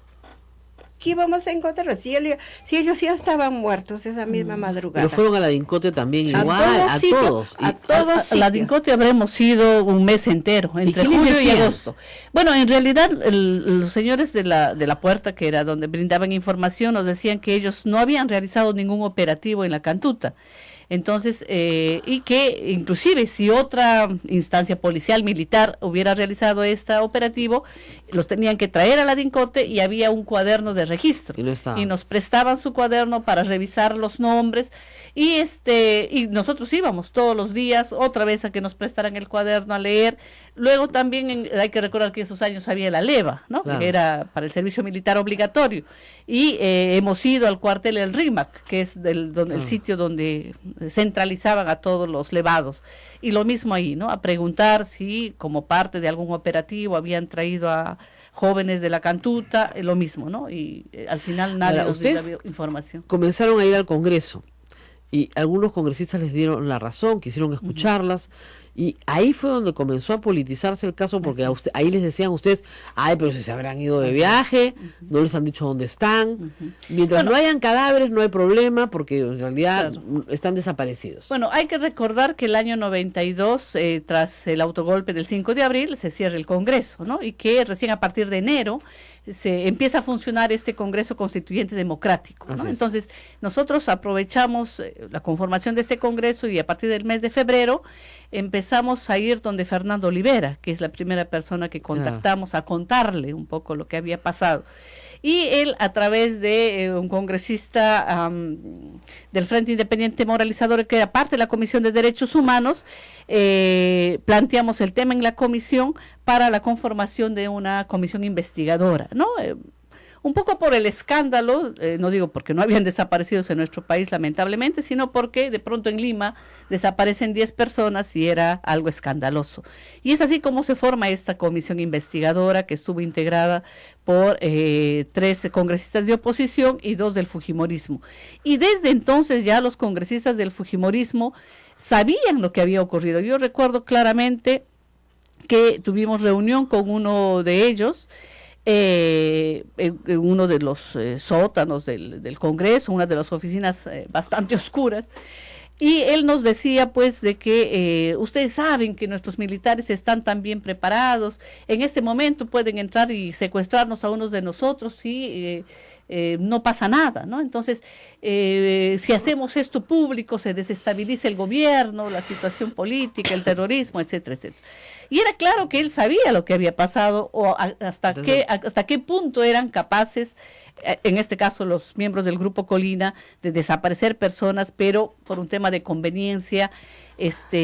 Speaker 6: ¿Qué íbamos a encontrar? Si ellos ya estaban muertos esa misma madrugada.
Speaker 8: Pero fueron a la Dincote también igual, a todos.
Speaker 9: A la Dincote habremos ido un mes entero, entre julio y agosto. Bueno, en realidad los señores de la puerta, que era donde brindaban información, nos decían que ellos no habían realizado ningún operativo en la Cantuta. Entonces, y que inclusive si otra instancia policial, militar, hubiera realizado este operativo, los tenían que traer a la Dincote y había un cuaderno de registro. Y nos prestaban su cuaderno para revisar los nombres y nosotros íbamos todos los días otra vez a que nos prestaran el cuaderno a leer. Luego también hay que recordar que esos años había la leva, ¿no? Claro. Que era para el servicio militar obligatorio. Y hemos ido al cuartel El Rímac, que es el sitio donde centralizaban a todos los levados. Y lo mismo ahí, ¿no? A preguntar si como parte de algún operativo habían traído a jóvenes de la Cantuta, lo mismo, ¿no? Y al final nadie nos dio información.
Speaker 8: Comenzaron a ir al Congreso y algunos congresistas les dieron la razón, quisieron escucharlas, y ahí fue donde comenzó a politizarse el caso, porque ahí les decían ustedes, ay, pero si se habrán ido de viaje, no les han dicho dónde están, mientras no hayan cadáveres no hay problema, porque en realidad están desaparecidos.
Speaker 9: Bueno, hay que recordar que el año 92, tras el autogolpe del 5 de abril, se cierra el Congreso, ¿no? Y que recién a partir de enero se empieza a funcionar este Congreso Constituyente Democrático, ¿no? Entonces, nosotros aprovechamos la conformación de este Congreso y a partir del mes de febrero empezamos a ir donde Fernando Olivera, que es la primera persona que contactamos a contarle un poco lo que había pasado. Y él, a través de un congresista del Frente Independiente Moralizador, que era parte de la Comisión de Derechos Humanos, planteamos el tema en la comisión para la conformación de una comisión investigadora, ¿no? Un poco por el escándalo, no digo porque no habían desaparecidos en nuestro país lamentablemente, sino porque de pronto en Lima desaparecen 10 personas y era algo escandaloso. Y es así como se forma esta comisión investigadora, que estuvo integrada por 13 congresistas de oposición y 2 del fujimorismo. Y desde entonces ya los congresistas del fujimorismo sabían lo que había ocurrido. Yo recuerdo claramente que tuvimos reunión con uno de ellos, uno de los sótanos del Congreso, una de las oficinas bastante oscuras, y él nos decía pues de que ustedes saben que nuestros militares están tan bien preparados, en este momento pueden entrar y secuestrarnos a unos de nosotros y no pasa nada, ¿no? Entonces, si hacemos esto público, se desestabiliza el gobierno, la situación política, el terrorismo, etcétera, etcétera. Y era claro que él sabía lo que había pasado o hasta qué punto eran capaces, en este caso los miembros del Grupo Colina, de desaparecer personas, pero por un tema de conveniencia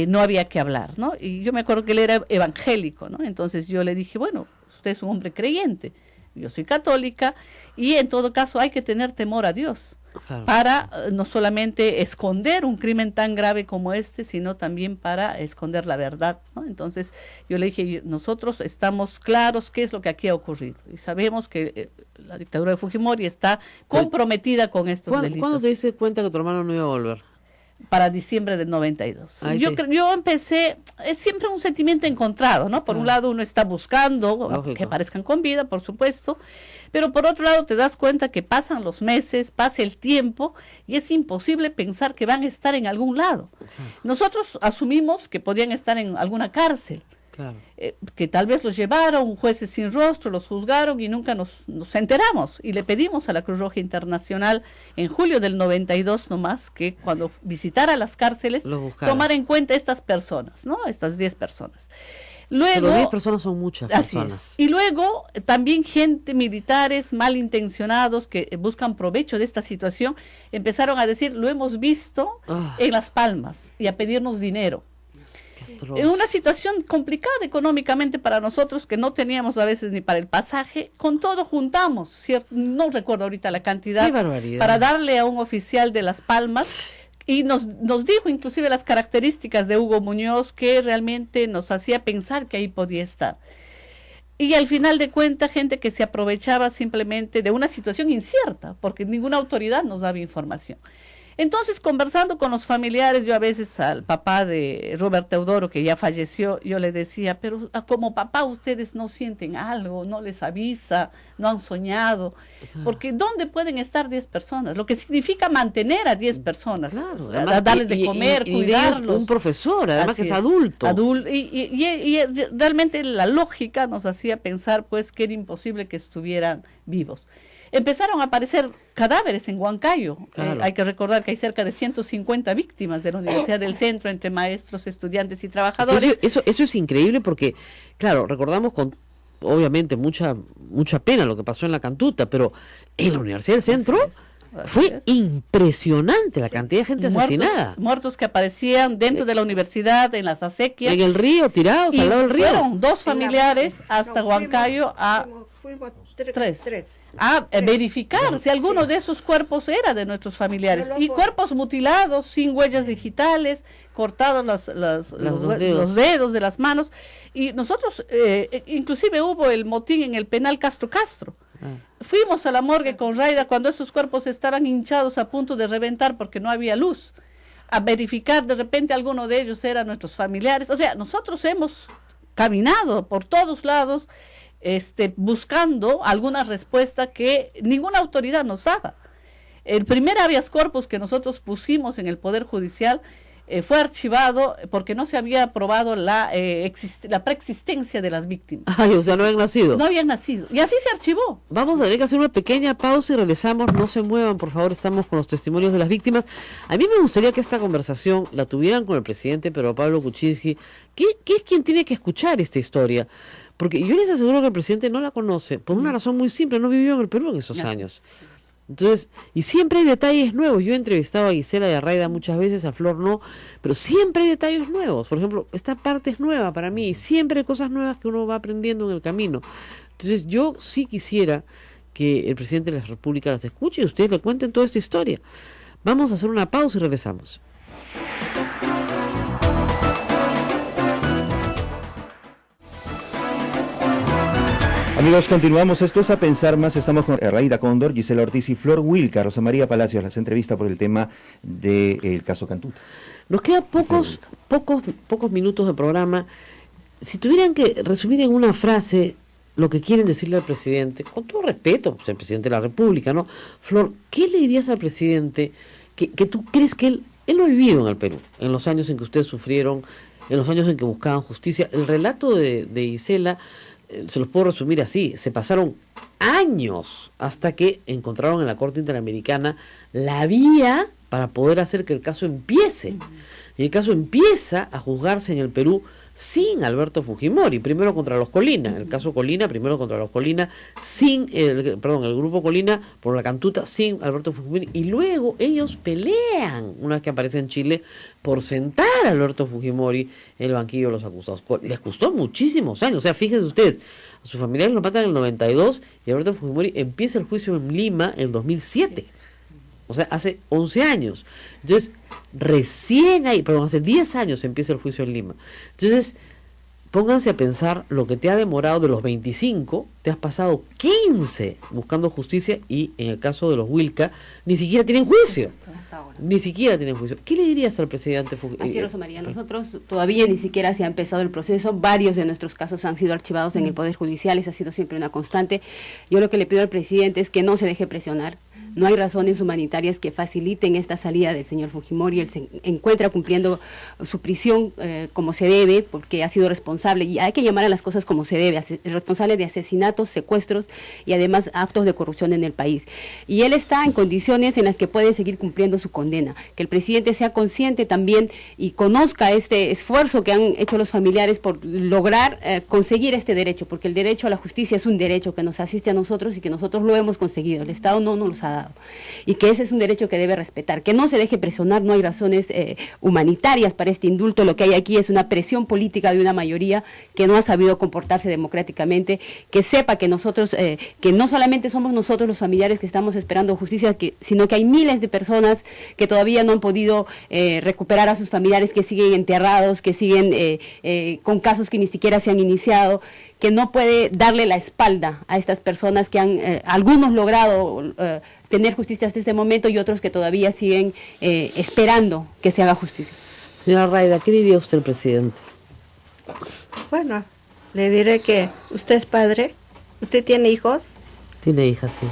Speaker 9: no había que hablar, ¿no? Y yo me acuerdo que él era evangélico, ¿no? Entonces yo le dije, bueno, usted es un hombre creyente, yo soy católica, y en todo caso hay que tener temor a Dios. Claro. Para no solamente esconder un crimen tan grave como este, sino también para esconder la verdad, ¿no? Entonces yo le dije, nosotros estamos claros qué es lo que aquí ha ocurrido y sabemos que la dictadura de Fujimori está comprometida con estos delitos.
Speaker 8: ¿Cuándo te diste cuenta que tu hermano no iba a volver?
Speaker 9: Para diciembre del 92. Yo empecé, es siempre un sentimiento encontrado, ¿no? Por un lado uno está buscando que aparezcan con vida, por supuesto, pero por otro lado te das cuenta que pasan los meses, pasa el tiempo y es imposible pensar que van a estar en algún lado. Nosotros asumimos que podían estar en alguna cárcel. Claro. Que tal vez los llevaron jueces sin rostro, los juzgaron y nunca nos enteramos. Y le pedimos a la Cruz Roja Internacional en julio del 92 nomás que cuando visitara las cárceles tomara en cuenta estas personas, ¿no? Estas 10 personas. Luego,
Speaker 8: pero 10 personas son muchas personas.
Speaker 9: Y luego también militares malintencionados que buscan provecho de esta situación empezaron a decir, lo hemos visto en Las Palmas, y a pedirnos dinero. En una situación complicada económicamente para nosotros, que no teníamos a veces ni para el pasaje, con todo juntamos, ¿cierto? No recuerdo ahorita la cantidad, para darle a un oficial de Las Palmas, y nos dijo inclusive las características de Hugo Muñoz, que realmente nos hacía pensar que ahí podía estar. Y al final de cuentas, gente que se aprovechaba simplemente de una situación incierta, porque ninguna autoridad nos daba información. Entonces, conversando con los familiares, yo a veces al papá de Robert Teodoro, que ya falleció, yo le decía, pero como papá ustedes no sienten algo, no les avisa, no han soñado, porque ¿dónde pueden estar 10 personas? Lo que significa mantener a 10 personas,
Speaker 8: claro, además,
Speaker 9: darles de comer, cuidarlos.
Speaker 8: Un profesor, además
Speaker 9: Así
Speaker 8: que es adulto.
Speaker 9: Y realmente la lógica nos hacía pensar pues que era imposible que estuvieran vivos. Empezaron a aparecer cadáveres en Huancayo.
Speaker 8: Claro.
Speaker 9: Hay que recordar que hay cerca de 150 víctimas de la Universidad del Centro, entre maestros, estudiantes y trabajadores.
Speaker 8: Eso es increíble porque, claro, recordamos con, obviamente, mucha pena lo que pasó en la Cantuta, pero en la Universidad del Centro fue impresionante la cantidad de gente asesinada.
Speaker 9: Muertos que aparecían dentro de la universidad, en las acequias.
Speaker 8: En el río, tirados al lado del río.
Speaker 9: Fueron 2 familiares hasta Huancayo
Speaker 6: Fuimos tres.
Speaker 9: A verificar si alguno de esos cuerpos era de nuestros familiares. Y cuerpos mutilados, sin huellas digitales, cortados los dedos de las manos. Y nosotros, inclusive hubo el motín en el penal Castro. Fuimos a la morgue con Raida cuando esos cuerpos estaban hinchados a punto de reventar porque no había luz. A verificar, de repente alguno de ellos era nuestros familiares. O sea, nosotros hemos caminado por todos lados, buscando alguna respuesta que ninguna autoridad nos daba. El primer habeas corpus que nosotros pusimos en el Poder Judicial fue archivado porque no se había aprobado la preexistencia de las víctimas.
Speaker 8: Ay, o sea, no habían nacido.
Speaker 9: No habían nacido. Y así se archivó.
Speaker 8: Vamos a tener que hacer una pequeña pausa y regresamos. No se muevan, por favor, estamos con los testimonios de las víctimas. A mí me gustaría que esta conversación la tuvieran con el presidente Pedro Pablo Kuczynski, que es quien tiene que escuchar esta historia. Porque yo les aseguro que el presidente no la conoce, por una razón muy simple, no vivió en el Perú en esos años. Entonces, y siempre hay detalles nuevos. Yo he entrevistado a Gisela y a Raida muchas veces, a Flor no, pero siempre hay detalles nuevos. Por ejemplo, esta parte es nueva para mí, y siempre hay cosas nuevas que uno va aprendiendo en el camino. Entonces, yo sí quisiera que el presidente de la República las escuche y ustedes le cuenten toda esta historia. Vamos a hacer una pausa y regresamos.
Speaker 1: Amigos, continuamos. Esto es A Pensar Más. Estamos con Raida Cóndor, Gisela Ortiz y Flor Wilca. Rosa María Palacios las entrevista por el tema del caso Cantuta.
Speaker 8: Nos quedan pocos minutos de programa. Si tuvieran que resumir en una frase lo que quieren decirle al presidente, con todo respeto, pues el presidente de la República, ¿no? Flor, ¿qué le dirías al presidente que tú crees que él lo ha vivido en el Perú, en los años en que ustedes sufrieron, en los años en que buscaban justicia? El relato de Gisela se los puedo resumir así: se pasaron años hasta que encontraron en la Corte Interamericana la vía para poder hacer que el caso empiece. Y el caso empieza a juzgarse en el Perú sin Alberto Fujimori, primero contra los Colina, el caso Colina, primero contra los Colina, el grupo Colina por la Cantuta, sin Alberto Fujimori, y luego ellos pelean, una vez que aparece en Chile, por sentar a Alberto Fujimori en el banquillo de los acusados. Les costó muchísimos años, o sea, fíjense ustedes, a sus familiares lo matan en el 92 y Alberto Fujimori empieza el juicio en Lima en el 2007. O sea, hace 11 años. Entonces, hace 10 años empieza el juicio en Lima. Entonces, pónganse a pensar lo que te ha demorado de los 25, te has pasado 15 buscando justicia y en el caso de los Wilca, ni siquiera tienen juicio. Ni siquiera tienen juicio. ¿Qué le dirías al presidente Fujimori?
Speaker 10: Así es, Rosa María. Nosotros todavía ni siquiera se ha empezado el proceso. Varios de nuestros casos han sido archivados en el Poder Judicial. Esa ha sido siempre una constante. Yo lo que le pido al presidente es que no se deje presionar. No hay razones humanitarias que faciliten esta salida del señor Fujimori. Él se encuentra cumpliendo su prisión como se debe, porque ha sido responsable, y hay que llamar a las cosas como se debe, responsable de asesinatos, secuestros y además actos de corrupción en el país. Y él está en condiciones en las que puede seguir cumpliendo su condena. Que el presidente sea consciente también y conozca este esfuerzo que han hecho los familiares por lograr conseguir este derecho, porque el derecho a la justicia es un derecho que nos asiste a nosotros y que nosotros lo hemos conseguido. El Estado no nos los ha dado. Y que ese es un derecho que debe respetar, que no se deje presionar. No hay razones humanitarias para este indulto. Lo que hay aquí es una presión política de una mayoría que no ha sabido comportarse democráticamente, que sepa que nosotros, que no solamente somos nosotros los familiares que estamos esperando justicia, sino que hay miles de personas que todavía no han podido recuperar a sus familiares, que siguen enterrados, que siguen con casos que ni siquiera se han iniciado, que no puede darle la espalda a estas personas que han, algunos logrado tener justicia hasta este momento y otros que todavía siguen esperando que se haga justicia.
Speaker 8: Señora Rayda, ¿qué diría usted al presidente?
Speaker 6: Bueno, le diré que usted es padre, usted tiene hijos.
Speaker 8: Tiene hijas, sí.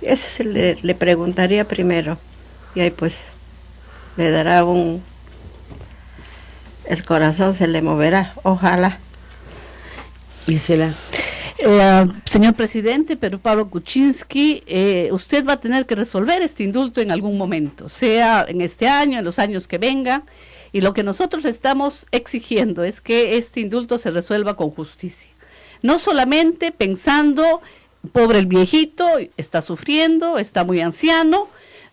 Speaker 6: Eso le preguntaría primero y ahí pues le dará el corazón se le moverá, ojalá.
Speaker 8: Gisela.
Speaker 9: Señor presidente, Pedro Pablo Kuczynski, usted va a tener que resolver este indulto en algún momento, sea en este año, en los años que vengan, y lo que nosotros le estamos exigiendo es que este indulto se resuelva con justicia. No solamente pensando, pobre el viejito, está sufriendo, está muy anciano,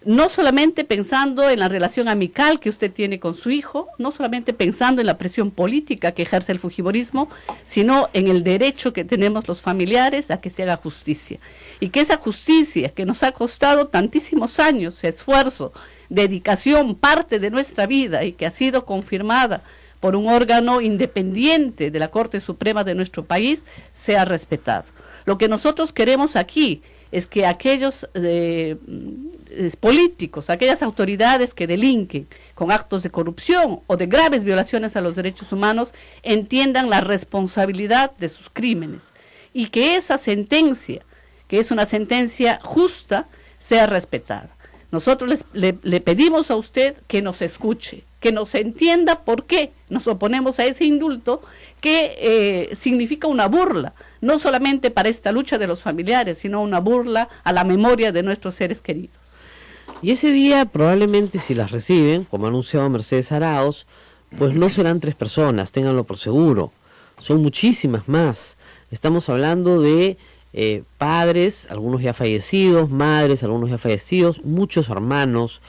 Speaker 9: no solamente pensando en la relación amical que usted tiene con su hijo, no solamente pensando en la presión política que ejerce el fujimorismo, sino en el derecho que tenemos los familiares a que se haga justicia. Y que esa justicia que nos ha costado tantísimos años, esfuerzo, dedicación, parte de nuestra vida y que ha sido confirmada por un órgano independiente de la Corte Suprema de nuestro país, sea respetado. Lo que nosotros queremos aquí es que aquellos políticos, aquellas autoridades que delinquen con actos de corrupción o de graves violaciones a los derechos humanos entiendan la responsabilidad de sus crímenes y que esa sentencia, que es una sentencia justa, sea respetada. Nosotros le pedimos a usted que nos escuche, que nos entienda por qué nos oponemos a ese indulto que significa una burla, no solamente para esta lucha de los familiares, sino una burla a la memoria de nuestros seres queridos.
Speaker 8: Y ese día probablemente si las reciben, como ha anunciado Mercedes Arauz, pues no serán 3 personas, ténganlo por seguro, son muchísimas más. Estamos hablando de padres, algunos ya fallecidos, madres, algunos ya fallecidos, muchos hermanos,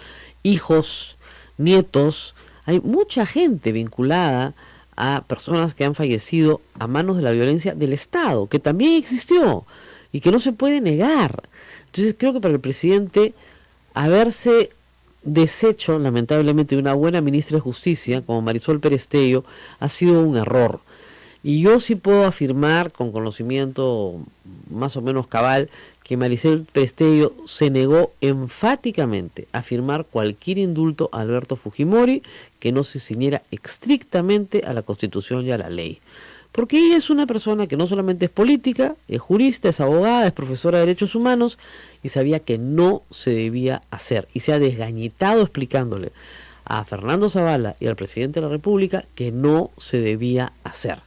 Speaker 8: hijos, nietos. Hay mucha gente vinculada a personas que han fallecido a manos de la violencia del Estado, que también existió y que no se puede negar. Entonces creo que para el presidente haberse deshecho lamentablemente de una buena ministra de Justicia como Marisol Perestello ha sido un error. Y yo sí puedo afirmar con conocimiento más o menos cabal que Marisol Perestello se negó enfáticamente a firmar cualquier indulto a Alberto Fujimori que no se ciñera estrictamente a la Constitución y a la ley. Porque ella es una persona que no solamente es política, es jurista, es abogada, es profesora de Derechos Humanos y sabía que no se debía hacer. Y se ha desgañitado explicándole a Fernando Zavala y al presidente de la República que no se debía hacer.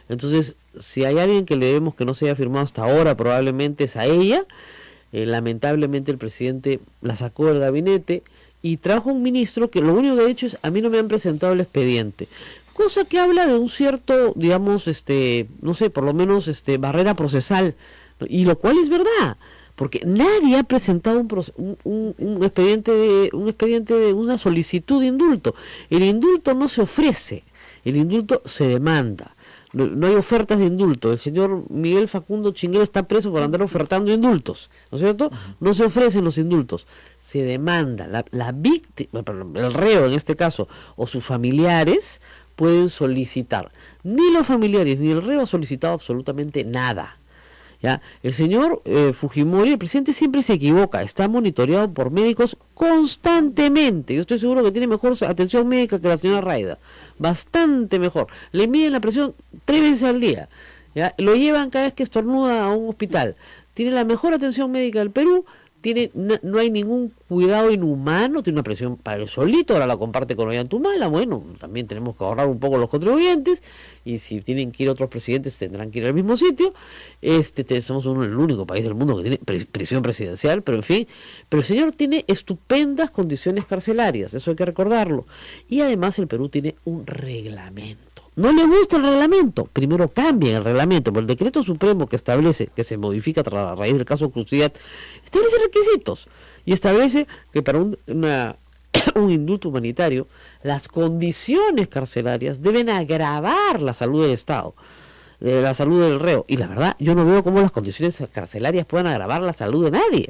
Speaker 8: Entonces, si hay alguien que le debemos que no se haya firmado hasta ahora, probablemente es a ella. Lamentablemente el presidente la sacó del gabinete y trajo un ministro que lo único que ha hecho es, a mí no me han presentado el expediente. Cosa que habla de un cierto, digamos, no sé, por lo menos barrera procesal, ¿no? Y lo cual es verdad, porque nadie ha presentado un expediente de una solicitud de indulto. El indulto no se ofrece, el indulto se demanda. No hay ofertas de indulto. El señor Miguel Facundo Chinguel está preso por andar ofertando indultos, ¿no es cierto? No se ofrecen los indultos, se demanda. La víctima, el reo en este caso, o sus familiares pueden solicitar. Ni los familiares ni el reo ha solicitado absolutamente nada. ¿Ya? El señor Fujimori, el presidente, siempre se equivoca, está monitoreado por médicos constantemente. Yo estoy seguro que tiene mejor atención médica que la señora Rayda, bastante mejor. Le miden la presión 3 veces al día, ¿ya? Lo llevan cada vez que estornuda a un hospital. Tiene la mejor atención médica del Perú. No hay ningún cuidado inhumano, tiene una presión para el solito, ahora la comparte con Ollantumala. Bueno, también tenemos que ahorrar un poco los contribuyentes, y si tienen que ir otros presidentes tendrán que ir al mismo sitio. Somos el único país del mundo que tiene prisión presidencial, pero en fin, pero el señor tiene estupendas condiciones carcelarias, eso hay que recordarlo. Y además el Perú tiene un reglamento. ¿No le gusta el reglamento? Primero cambien el reglamento, por el decreto supremo que establece, que se modifica a raíz del caso Custodiat, establece requisitos y establece que para un indulto humanitario las condiciones carcelarias deben agravar la salud del Estado, la salud del reo. Y la verdad, yo no veo cómo las condiciones carcelarias puedan agravar la salud de nadie.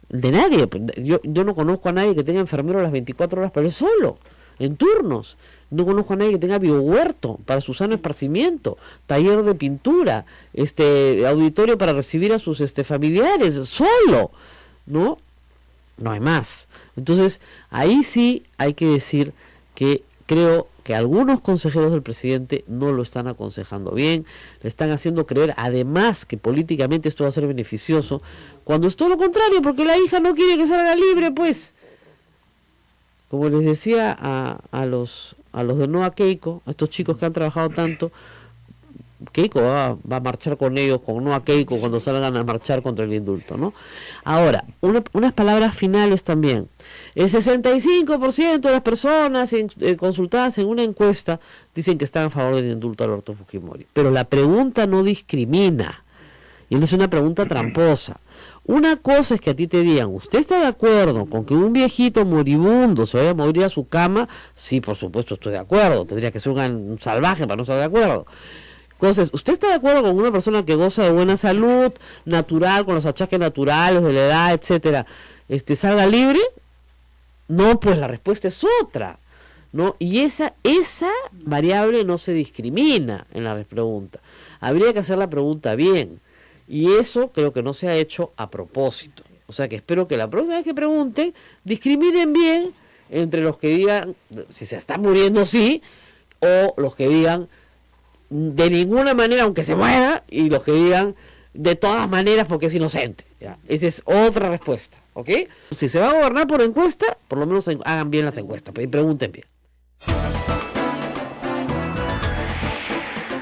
Speaker 8: De nadie. Yo no conozco a nadie que tenga enfermero las 24 horas, pero es solo. en turnos. No conozco a nadie que tenga biohuerto para su sano esparcimiento, taller de pintura, auditorio para recibir a sus familiares, solo, ¿no? No hay más. Entonces, ahí sí hay que decir que creo que algunos consejeros del presidente no lo están aconsejando bien, le están haciendo creer además que políticamente esto va a ser beneficioso, cuando es todo lo contrario, porque la hija no quiere que salga libre, pues. Como les decía a los de Noa Keiko, a estos chicos que han trabajado tanto, Keiko va a marchar con ellos, con Noa Keiko, cuando salgan a marchar contra el indulto, ¿no? Ahora, unas palabras finales también. El 65% de las personas consultadas en una encuesta dicen que están a favor del indulto a Alberto Fujimori. Pero la pregunta no discrimina. Y no es una pregunta tramposa. Una cosa es que a ti te digan, ¿usted está de acuerdo con que un viejito moribundo se vaya a morir a su cama? Sí, por supuesto estoy de acuerdo. Tendría que ser un salvaje para no estar de acuerdo. Entonces, ¿usted está de acuerdo con una persona que goza de buena salud, natural, con los achaques naturales de la edad, etcétera, salga libre? No, pues la respuesta es otra, ¿no? Y esa variable no se discrimina en la pregunta. Habría que hacer la pregunta bien. Y eso creo que no se ha hecho a propósito. O sea que espero que la próxima vez que pregunten, discriminen bien entre los que digan si se está muriendo, sí, o los que digan de ninguna manera aunque se muera, y los que digan de todas maneras porque es inocente. ¿Ya? Esa es otra respuesta, ¿ok? Si se va a gobernar por encuesta, por lo menos hagan bien las encuestas y pregunten bien.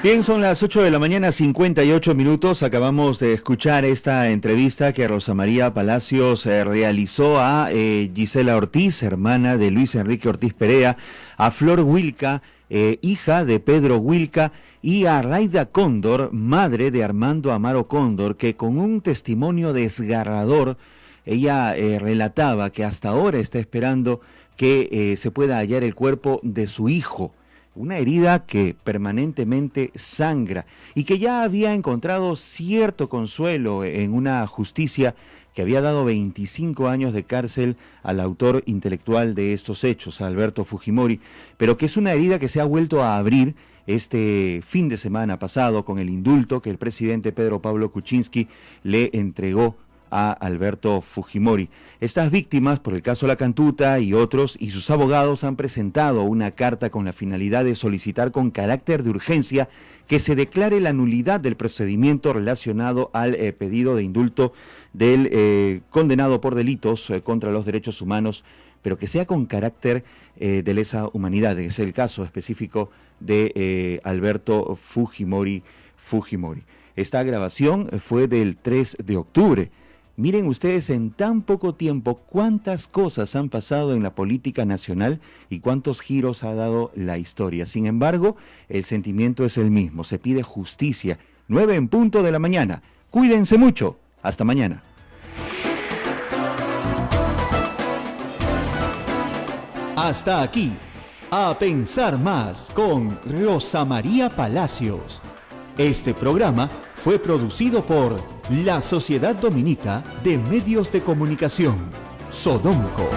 Speaker 1: Bien, son las 8 de la mañana, 58 minutos. Acabamos de escuchar esta entrevista que Rosa María Palacios realizó a Gisela Ortiz, hermana de Luis Enrique Ortiz Perea, a Flor Huilca, hija de Pedro Huilca, y a Raida Cóndor, madre de Armando Amaro Cóndor, que con un testimonio desgarrador, ella relataba que hasta ahora está esperando que se pueda hallar el cuerpo de su hijo. Una herida que permanentemente sangra y que ya había encontrado cierto consuelo en una justicia que había dado 25 años de cárcel al autor intelectual de estos hechos, a Alberto Fujimori, pero que es una herida que se ha vuelto a abrir este fin de semana pasado con el indulto que el presidente Pedro Pablo Kuczynski le entregó a Alberto Fujimori. Estas víctimas, por el caso La Cantuta y otros, y sus abogados han presentado una carta con la finalidad de solicitar con carácter de urgencia que se declare la nulidad del procedimiento relacionado al pedido de indulto del condenado por delitos contra los derechos humanos, pero que sea con carácter de lesa humanidad. Es el caso específico de Alberto Fujimori. Esta grabación fue del 3 de octubre. Miren ustedes en tan poco tiempo cuántas cosas han pasado en la política nacional y cuántos giros ha dado la historia. Sin embargo, el sentimiento es el mismo. Se pide justicia. 9 en punto de la mañana. Cuídense mucho. Hasta mañana. Hasta aquí. A pensar más con Rosa María Palacios. Este programa fue producido por la Sociedad Dominica de Medios de Comunicación, Sodomco.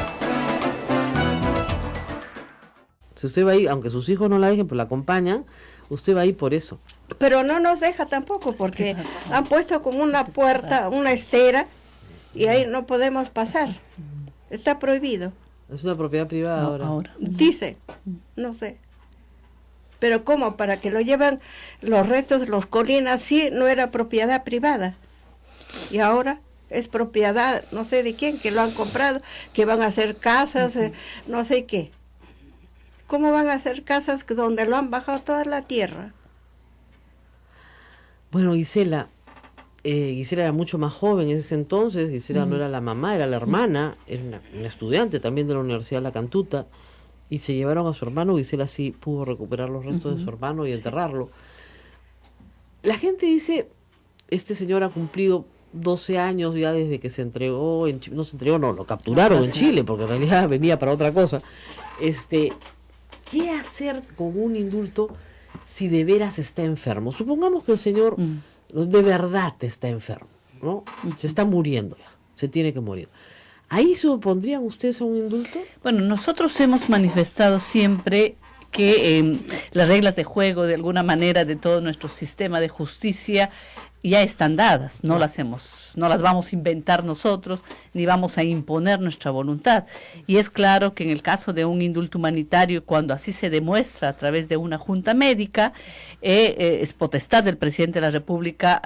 Speaker 8: Si usted va ahí, aunque sus hijos no la dejen, pero la acompañan, usted va ahí por eso.
Speaker 6: Pero no nos deja tampoco, porque han puesto como una puerta, una estera, y ahí no podemos pasar. Está prohibido.
Speaker 8: Es una propiedad privada ahora.
Speaker 6: Dice, no sé. Pero ¿cómo? Para que lo lleven los restos, los colinas, sí, no era propiedad privada. Y ahora es propiedad, no sé de quién, que lo han comprado, que van a hacer casas, no sé qué. ¿Cómo van a hacer casas donde lo han bajado toda la tierra?
Speaker 8: Bueno, Gisela era mucho más joven en ese entonces. Gisela no era la mamá, era la hermana, era una estudiante también de la Universidad de La Cantuta. Y se llevaron a su hermano. Gisela sí pudo recuperar los restos de su hermano y enterrarlo. La gente dice, este señor ha cumplido 12 años ya desde que se entregó, lo capturaron en Chile, porque en realidad venía para otra cosa. ¿Qué hacer con un indulto si de veras está enfermo? Supongamos que el señor de verdad está enfermo, ¿no? Se está muriendo ya, se tiene que morir. ¿Ahí se opondrían ustedes a un indulto?
Speaker 9: Bueno, nosotros hemos manifestado siempre que las reglas de juego, de alguna manera, de todo nuestro sistema de justicia ya están dadas, no las vamos a inventar nosotros, ni vamos a imponer nuestra voluntad. Y es claro que en el caso de un indulto humanitario, cuando así se demuestra a través de una junta médica, es potestad del presidente de la República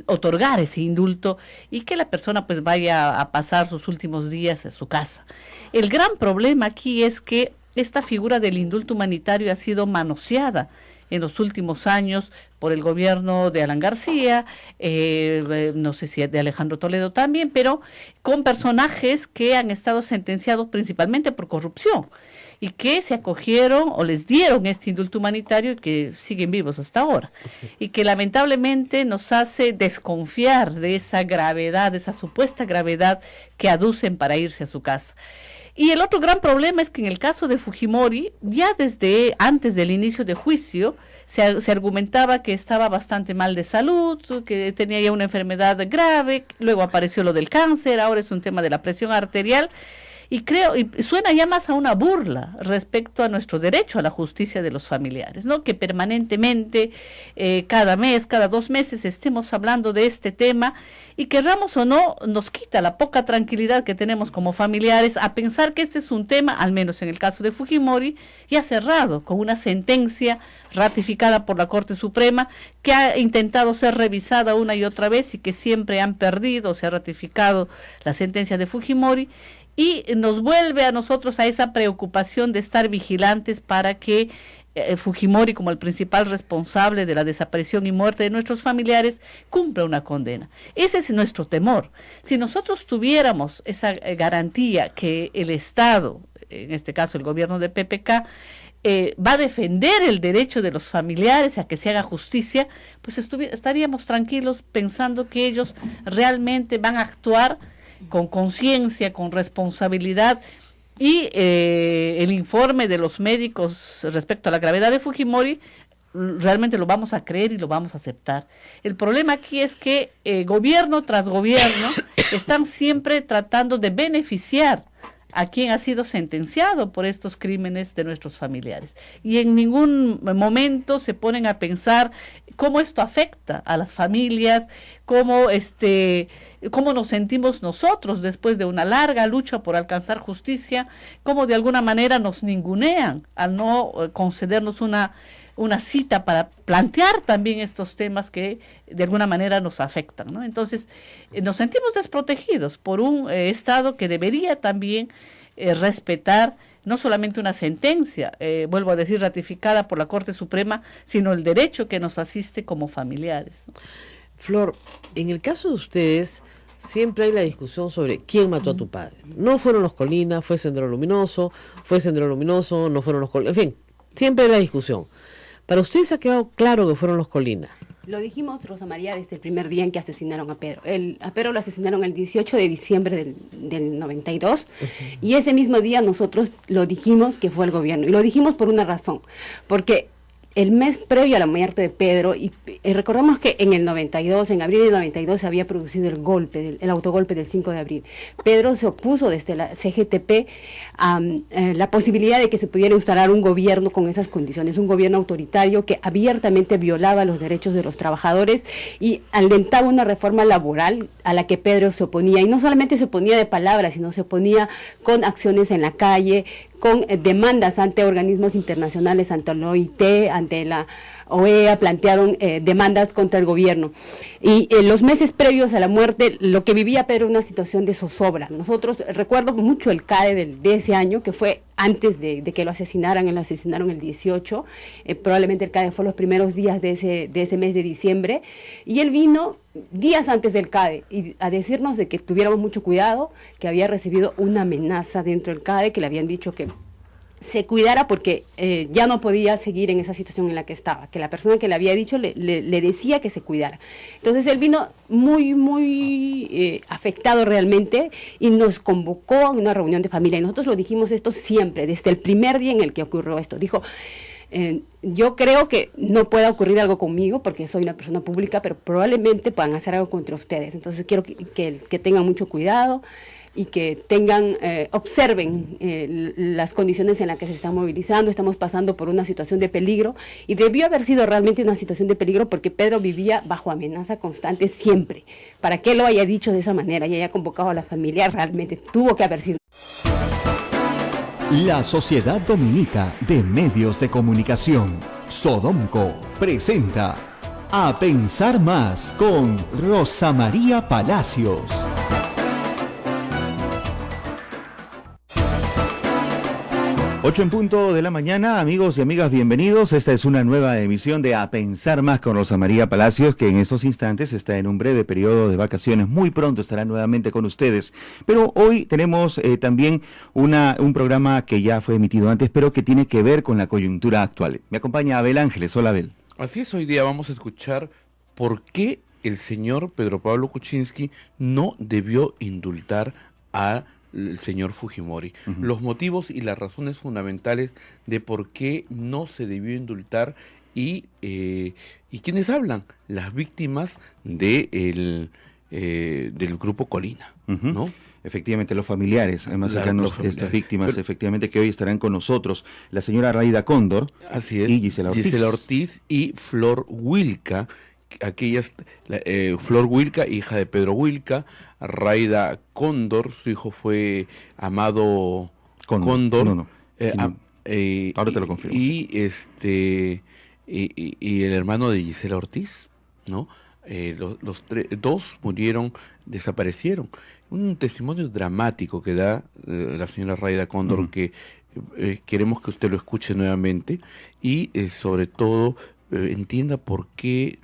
Speaker 9: otorgar ese indulto y que la persona pues vaya a pasar sus últimos días en su casa. El gran problema aquí es que esta figura del indulto humanitario ha sido manoseada en los últimos años por el gobierno de Alan García, no sé si de Alejandro Toledo también, pero con personajes que han estado sentenciados principalmente por corrupción y que se acogieron o les dieron este indulto humanitario y que siguen vivos hasta ahora. Sí. Y que lamentablemente nos hace desconfiar de esa gravedad, de esa supuesta gravedad que aducen para irse a su casa. Y el otro gran problema es que en el caso de Fujimori, ya desde antes del inicio de juicio, se argumentaba que estaba bastante mal de salud, que tenía ya una enfermedad grave, luego apareció lo del cáncer, ahora es un tema de la presión arterial, y suena ya más a una burla respecto a nuestro derecho a la justicia de los familiares, ¿no? Que permanentemente, cada mes, cada 2 meses estemos hablando de este tema y querramos o no, nos quita la poca tranquilidad que tenemos como familiares a pensar que este es un tema, al menos en el caso de Fujimori, ya cerrado, con una sentencia ratificada por la Corte Suprema que ha intentado ser revisada una y otra vez y que siempre han perdido, se ha ratificado la sentencia de Fujimori. Y nos vuelve a nosotros a esa preocupación de estar vigilantes para que Fujimori, como el principal responsable de la desaparición y muerte de nuestros familiares, cumpla una condena. Ese es nuestro temor. Si nosotros tuviéramos esa garantía que el Estado, en este caso el gobierno de PPK, va a defender el derecho de los familiares a que se haga justicia, pues estaríamos tranquilos pensando que ellos realmente van a actuar con conciencia, con responsabilidad, y el informe de los médicos respecto a la gravedad de Fujimori realmente lo vamos a creer y lo vamos a aceptar. El problema aquí es que gobierno tras gobierno están siempre tratando de beneficiar a quien ha sido sentenciado por estos crímenes de nuestros familiares. Y en ningún momento se ponen a pensar cómo esto afecta a las familias, cómo nos sentimos nosotros después de una larga lucha por alcanzar justicia, cómo de alguna manera nos ningunean al no concedernos una cita para plantear también estos temas que de alguna manera nos afectan, ¿no? Entonces, nos sentimos desprotegidos por un Estado que debería también respetar no solamente una sentencia, vuelvo a decir, ratificada por la Corte Suprema, sino el derecho que nos asiste como familiares, ¿no?
Speaker 8: Flor, en el caso de ustedes, siempre hay la discusión sobre quién mató a tu padre. No fueron los Colina, fue Sendero Luminoso, no fueron los Colina, en fin, siempre hay la discusión. Para ustedes ha quedado claro que fueron los Colina.
Speaker 10: Lo dijimos, Rosa María, desde el primer día en que asesinaron a Pedro. A Pedro lo asesinaron el 18 de diciembre del 92, y ese mismo día nosotros lo dijimos que fue el gobierno. Y lo dijimos por una razón, porque el mes previo a la muerte de Pedro, y recordamos que en el 92, en abril del 92, se había producido el autogolpe del 5 de abril. Pedro se opuso desde la CGTP a la posibilidad de que se pudiera instalar un gobierno con esas condiciones, un gobierno autoritario que abiertamente violaba los derechos de los trabajadores y alentaba una reforma laboral a la que Pedro se oponía. Y no solamente se oponía de palabras, sino se oponía con acciones en la calle, con demandas ante organismos internacionales, ante la OIT, ante la OEA, plantearon demandas contra el gobierno. Y en los meses previos a la muerte, lo que vivía Pedro era una situación de zozobra. Nosotros, recuerdo mucho el CADE de ese año, que fue antes de que lo asesinaron el 18, probablemente el CADE fue los primeros días de ese mes de diciembre, y él vino días antes del CADE y a decirnos de que tuviéramos mucho cuidado, que había recibido una amenaza dentro del CADE, que le habían dicho que se cuidara porque ya no podía seguir en esa situación en la que estaba, que la persona que le había dicho le decía que se cuidara. Entonces él vino muy afectado realmente y nos convocó a una reunión de familia, y nosotros lo dijimos esto siempre, desde el primer día en el que ocurrió esto. Dijo, yo creo que no pueda ocurrir algo conmigo porque soy una persona pública, pero probablemente puedan hacer algo contra ustedes. Entonces quiero que tengan mucho cuidado. y que tengan, observen las condiciones en las que se están movilizando. Estamos pasando por una situación de peligro y debió haber sido realmente una situación de peligro porque Pedro vivía bajo amenaza constante siempre. Para que lo haya dicho de esa manera y haya convocado a la familia, realmente tuvo que haber sido.
Speaker 11: La Sociedad Dominica de Medios de Comunicación, Sodomco, presenta A Pensar Más con Rosa María Palacios.
Speaker 1: 8:00 a.m, amigos y amigas, bienvenidos. Esta es una nueva emisión de A Pensar Más con Rosa María Palacios, que en estos instantes está en un breve periodo de vacaciones. Muy pronto estará nuevamente con ustedes. Pero hoy tenemos también un programa que ya fue emitido antes, pero que tiene que ver con la coyuntura actual. Me acompaña Abel Ángeles. Hola, Abel.
Speaker 2: Así es, hoy día vamos a escuchar por qué el señor Pedro Pablo Kuczynski no debió indultar a el señor Fujimori. Los motivos y las razones fundamentales de por qué no se debió indultar y ¿quiénes hablan? Las víctimas del grupo Colina, ¿no?
Speaker 1: Efectivamente, los familiares, además cercanos de estas víctimas, efectivamente, que hoy estarán con nosotros, la señora Raida Cóndor.
Speaker 2: Así es,
Speaker 1: y Gisela Ortiz.
Speaker 2: Gisela Ortiz y Flor Wilca, Flor Wilca, hija de Pedro Wilca, Raida Cóndor, su hijo fue Amado Cóndor.
Speaker 1: Ahora te lo confirmo.
Speaker 2: Y el hermano de Gisela Ortiz, ¿no? Dos murieron, desaparecieron. Un testimonio dramático que da la señora Raida Cóndor, que queremos que usted lo escuche nuevamente y sobre todo entienda por qué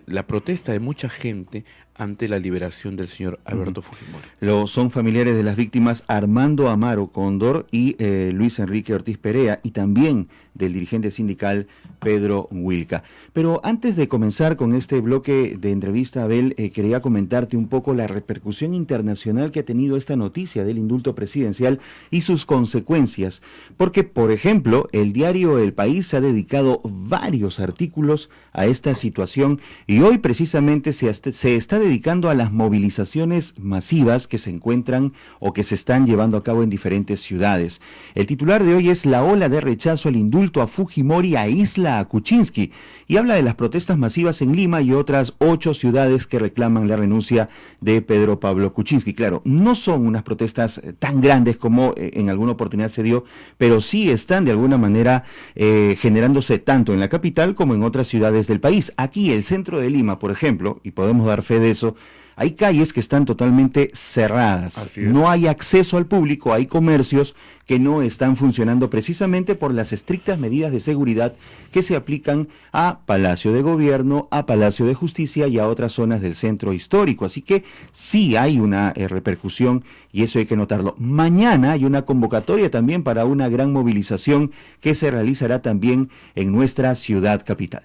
Speaker 2: la protesta de mucha gente ante la liberación del señor Alberto Fujimori.
Speaker 1: Son familiares de las víctimas Armando Amaro Cóndor y Luis Enrique Ortiz Perea, y también del dirigente sindical Pedro Wilca. Pero antes de comenzar con este bloque de entrevista, Abel, quería comentarte un poco la repercusión internacional que ha tenido esta noticia del indulto presidencial y sus consecuencias. Porque, por ejemplo, el diario El País ha dedicado varios artículos a esta situación y hoy precisamente se está dedicando a las movilizaciones masivas que se encuentran o que se están llevando a cabo en diferentes ciudades. El titular de hoy es La ola de rechazo al indulto a Fujimori aísla a Kuczynski, y habla de las protestas masivas en Lima y otras 8 ciudades que reclaman la renuncia de Pedro Pablo Kuczynski. Claro, no son unas protestas tan grandes como en alguna oportunidad se dio, pero sí están de alguna manera generándose tanto en la capital como en otras ciudades del país. Aquí, el centro de Lima, por ejemplo, y podemos dar fe de eso, hay calles que están totalmente cerradas. No hay acceso al público, hay comercios que no están funcionando precisamente por las estrictas medidas de seguridad que se aplican a Palacio de Gobierno, a Palacio de Justicia y a otras zonas del centro histórico. Así que sí hay una repercusión y eso hay que notarlo. Mañana hay una convocatoria también para una gran movilización que se realizará también en nuestra ciudad capital.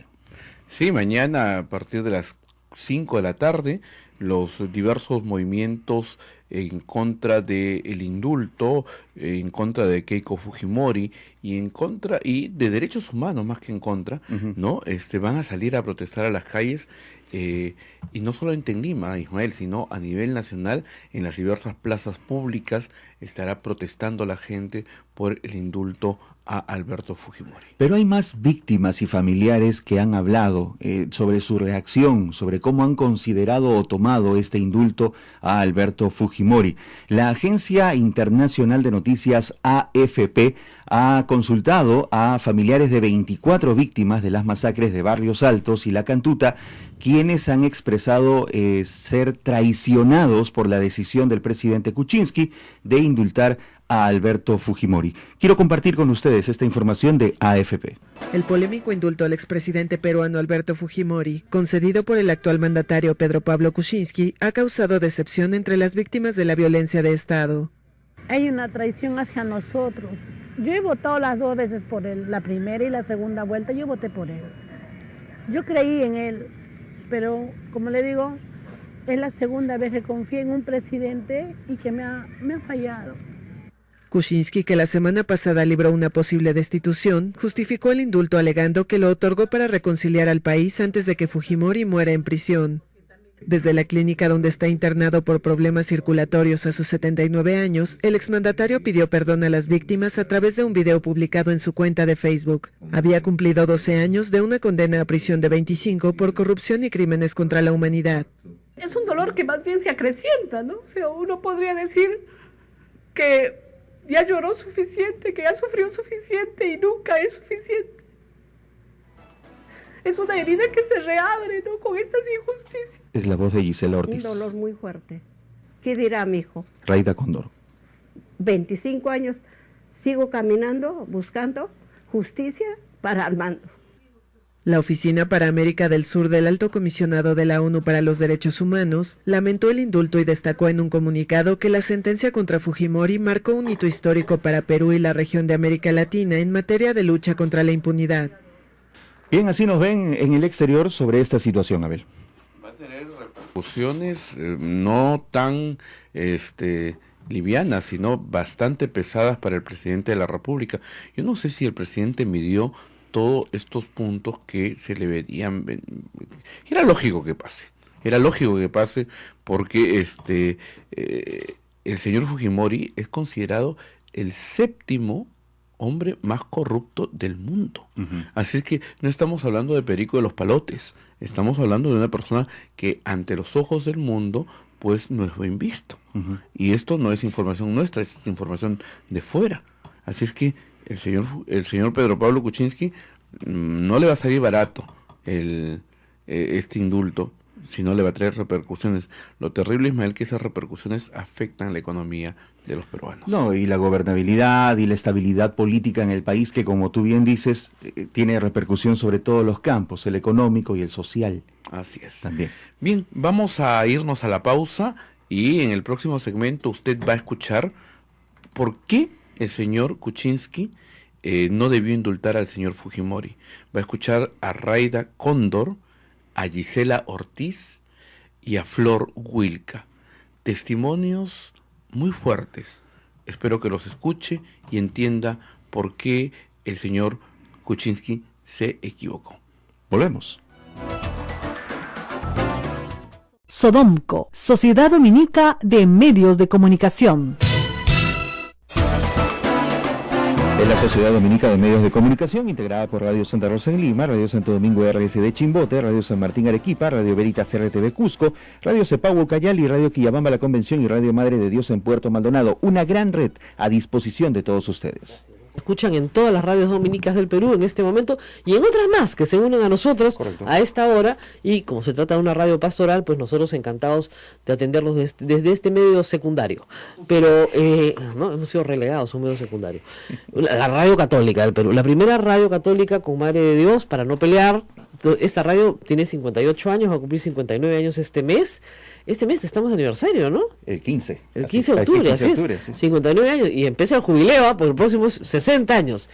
Speaker 2: Sí, mañana a partir de las 5 de la tarde, los diversos movimientos en contra del indulto, en contra de Keiko Fujimori y de derechos humanos más que en contra, ¿no? Van a salir a protestar a las calles, y no solo en Lima, Ismael, sino a nivel nacional, en las diversas plazas públicas estará protestando la gente por el indulto a Alberto Fujimori.
Speaker 1: Pero hay más víctimas y familiares que han hablado sobre su reacción, sobre cómo han considerado o tomado este indulto a Alberto Fujimori. La Agencia Internacional de Noticias AFP ha consultado a familiares de 24 víctimas de las masacres de Barrios Altos y La Cantuta, quienes han expresado ser traicionados por la decisión del presidente Kuczynski de indultar a Alberto Fujimori. Quiero compartir con ustedes esta información de AFP.
Speaker 3: El polémico indulto al expresidente peruano Alberto Fujimori, concedido por el actual mandatario Pedro Pablo Kuczynski, ha causado decepción entre las víctimas de la violencia de Estado.
Speaker 4: Hay una traición hacia nosotros. Yo he votado las 2 veces por él, la primera y la segunda vuelta, yo voté por él. Yo creí en él, pero como le digo, es la segunda vez que confié en un presidente y que me ha fallado.
Speaker 3: Kuczynski, que la semana pasada libró una posible destitución, justificó el indulto alegando que lo otorgó para reconciliar al país antes de que Fujimori muera en prisión. Desde la clínica donde está internado por problemas circulatorios a sus 79 años, el exmandatario pidió perdón a las víctimas a través de un video publicado en su cuenta de Facebook. Había cumplido 12 años de una condena a prisión de 25 por corrupción y crímenes contra la humanidad.
Speaker 5: Es un dolor que más bien se acrecienta, ¿no? O sea, uno podría decir que ya lloró suficiente, que ya sufrió suficiente y nunca es suficiente. Es una herida que se reabre, ¿no? Con estas injusticias.
Speaker 1: Es la voz de Gisela Ortiz.
Speaker 6: Un dolor muy fuerte. ¿Qué dirá mi hijo?
Speaker 1: Raida Cóndor.
Speaker 6: 25 años sigo caminando, buscando justicia para Armando.
Speaker 3: La Oficina para América del Sur del Alto Comisionado de la ONU para los Derechos Humanos lamentó el indulto y destacó en un comunicado que la sentencia contra Fujimori marcó un hito histórico para Perú y la región de América Latina en materia de lucha contra la impunidad.
Speaker 1: Bien, así nos ven en el exterior sobre esta situación, Abel.
Speaker 2: Va a tener repercusiones no tan livianas, sino bastante pesadas para el presidente de la República. Yo no sé si el presidente midió todos estos puntos que se le verían. Era lógico que pase, porque el señor Fujimori es considerado el séptimo hombre más corrupto del mundo. Así es que no estamos hablando de Perico de los Palotes, estamos hablando de una persona que ante los ojos del mundo pues no es buen visto. Y esto no es información nuestra, es información de fuera. Así es que el señor Pedro Pablo Kuczynski no le va a salir barato este indulto, sino le va a traer repercusiones. Lo terrible, Ismael, que esas repercusiones afectan la economía de los peruanos.
Speaker 1: No, y la gobernabilidad y la estabilidad política en el país, que como tú bien dices, tiene repercusión sobre todos los campos, el económico y el social.
Speaker 2: Así es.
Speaker 1: También.
Speaker 2: Bien, vamos a irnos a la pausa y en el próximo segmento usted va a escuchar por qué el señor Kuczynski no debió indultar al señor Fujimori. Va a escuchar a Raida Cóndor, a Gisela Ortiz y a Flor Wilca. Testimonios muy fuertes. Espero que los escuche y entienda por qué el señor Kuczynski se equivocó.
Speaker 1: Volvemos.
Speaker 7: Sodomco, Sociedad Dominica de Medios de Comunicación.
Speaker 1: Es la Sociedad Dominica de Medios de Comunicación, integrada por Radio Santa Rosa en Lima, Radio Santo Domingo RSD Chimbote, Radio San Martín Arequipa, Radio Veritas RTV Cusco, Radio Cepagua Cayali, Radio Quillabamba La Convención y Radio Madre de Dios en Puerto Maldonado. Una gran red a disposición de todos ustedes.
Speaker 8: Escuchan en todas las radios dominicas del Perú en este momento y en otras más que se unen a nosotros. Correcto. A esta hora, y como se trata de una radio pastoral, pues nosotros encantados de atenderlos desde este medio secundario, pero no hemos sido relegados a un medio secundario. La radio católica del Perú, la primera radio católica con Madre de Dios, para no pelear. Esta radio tiene 58 años, va a cumplir 59 años este mes. Este mes estamos de aniversario, ¿no?
Speaker 1: El 15.
Speaker 8: El 15 de octubre, así es. Sí. 59 años y empieza el jubileo por los próximos 60 años.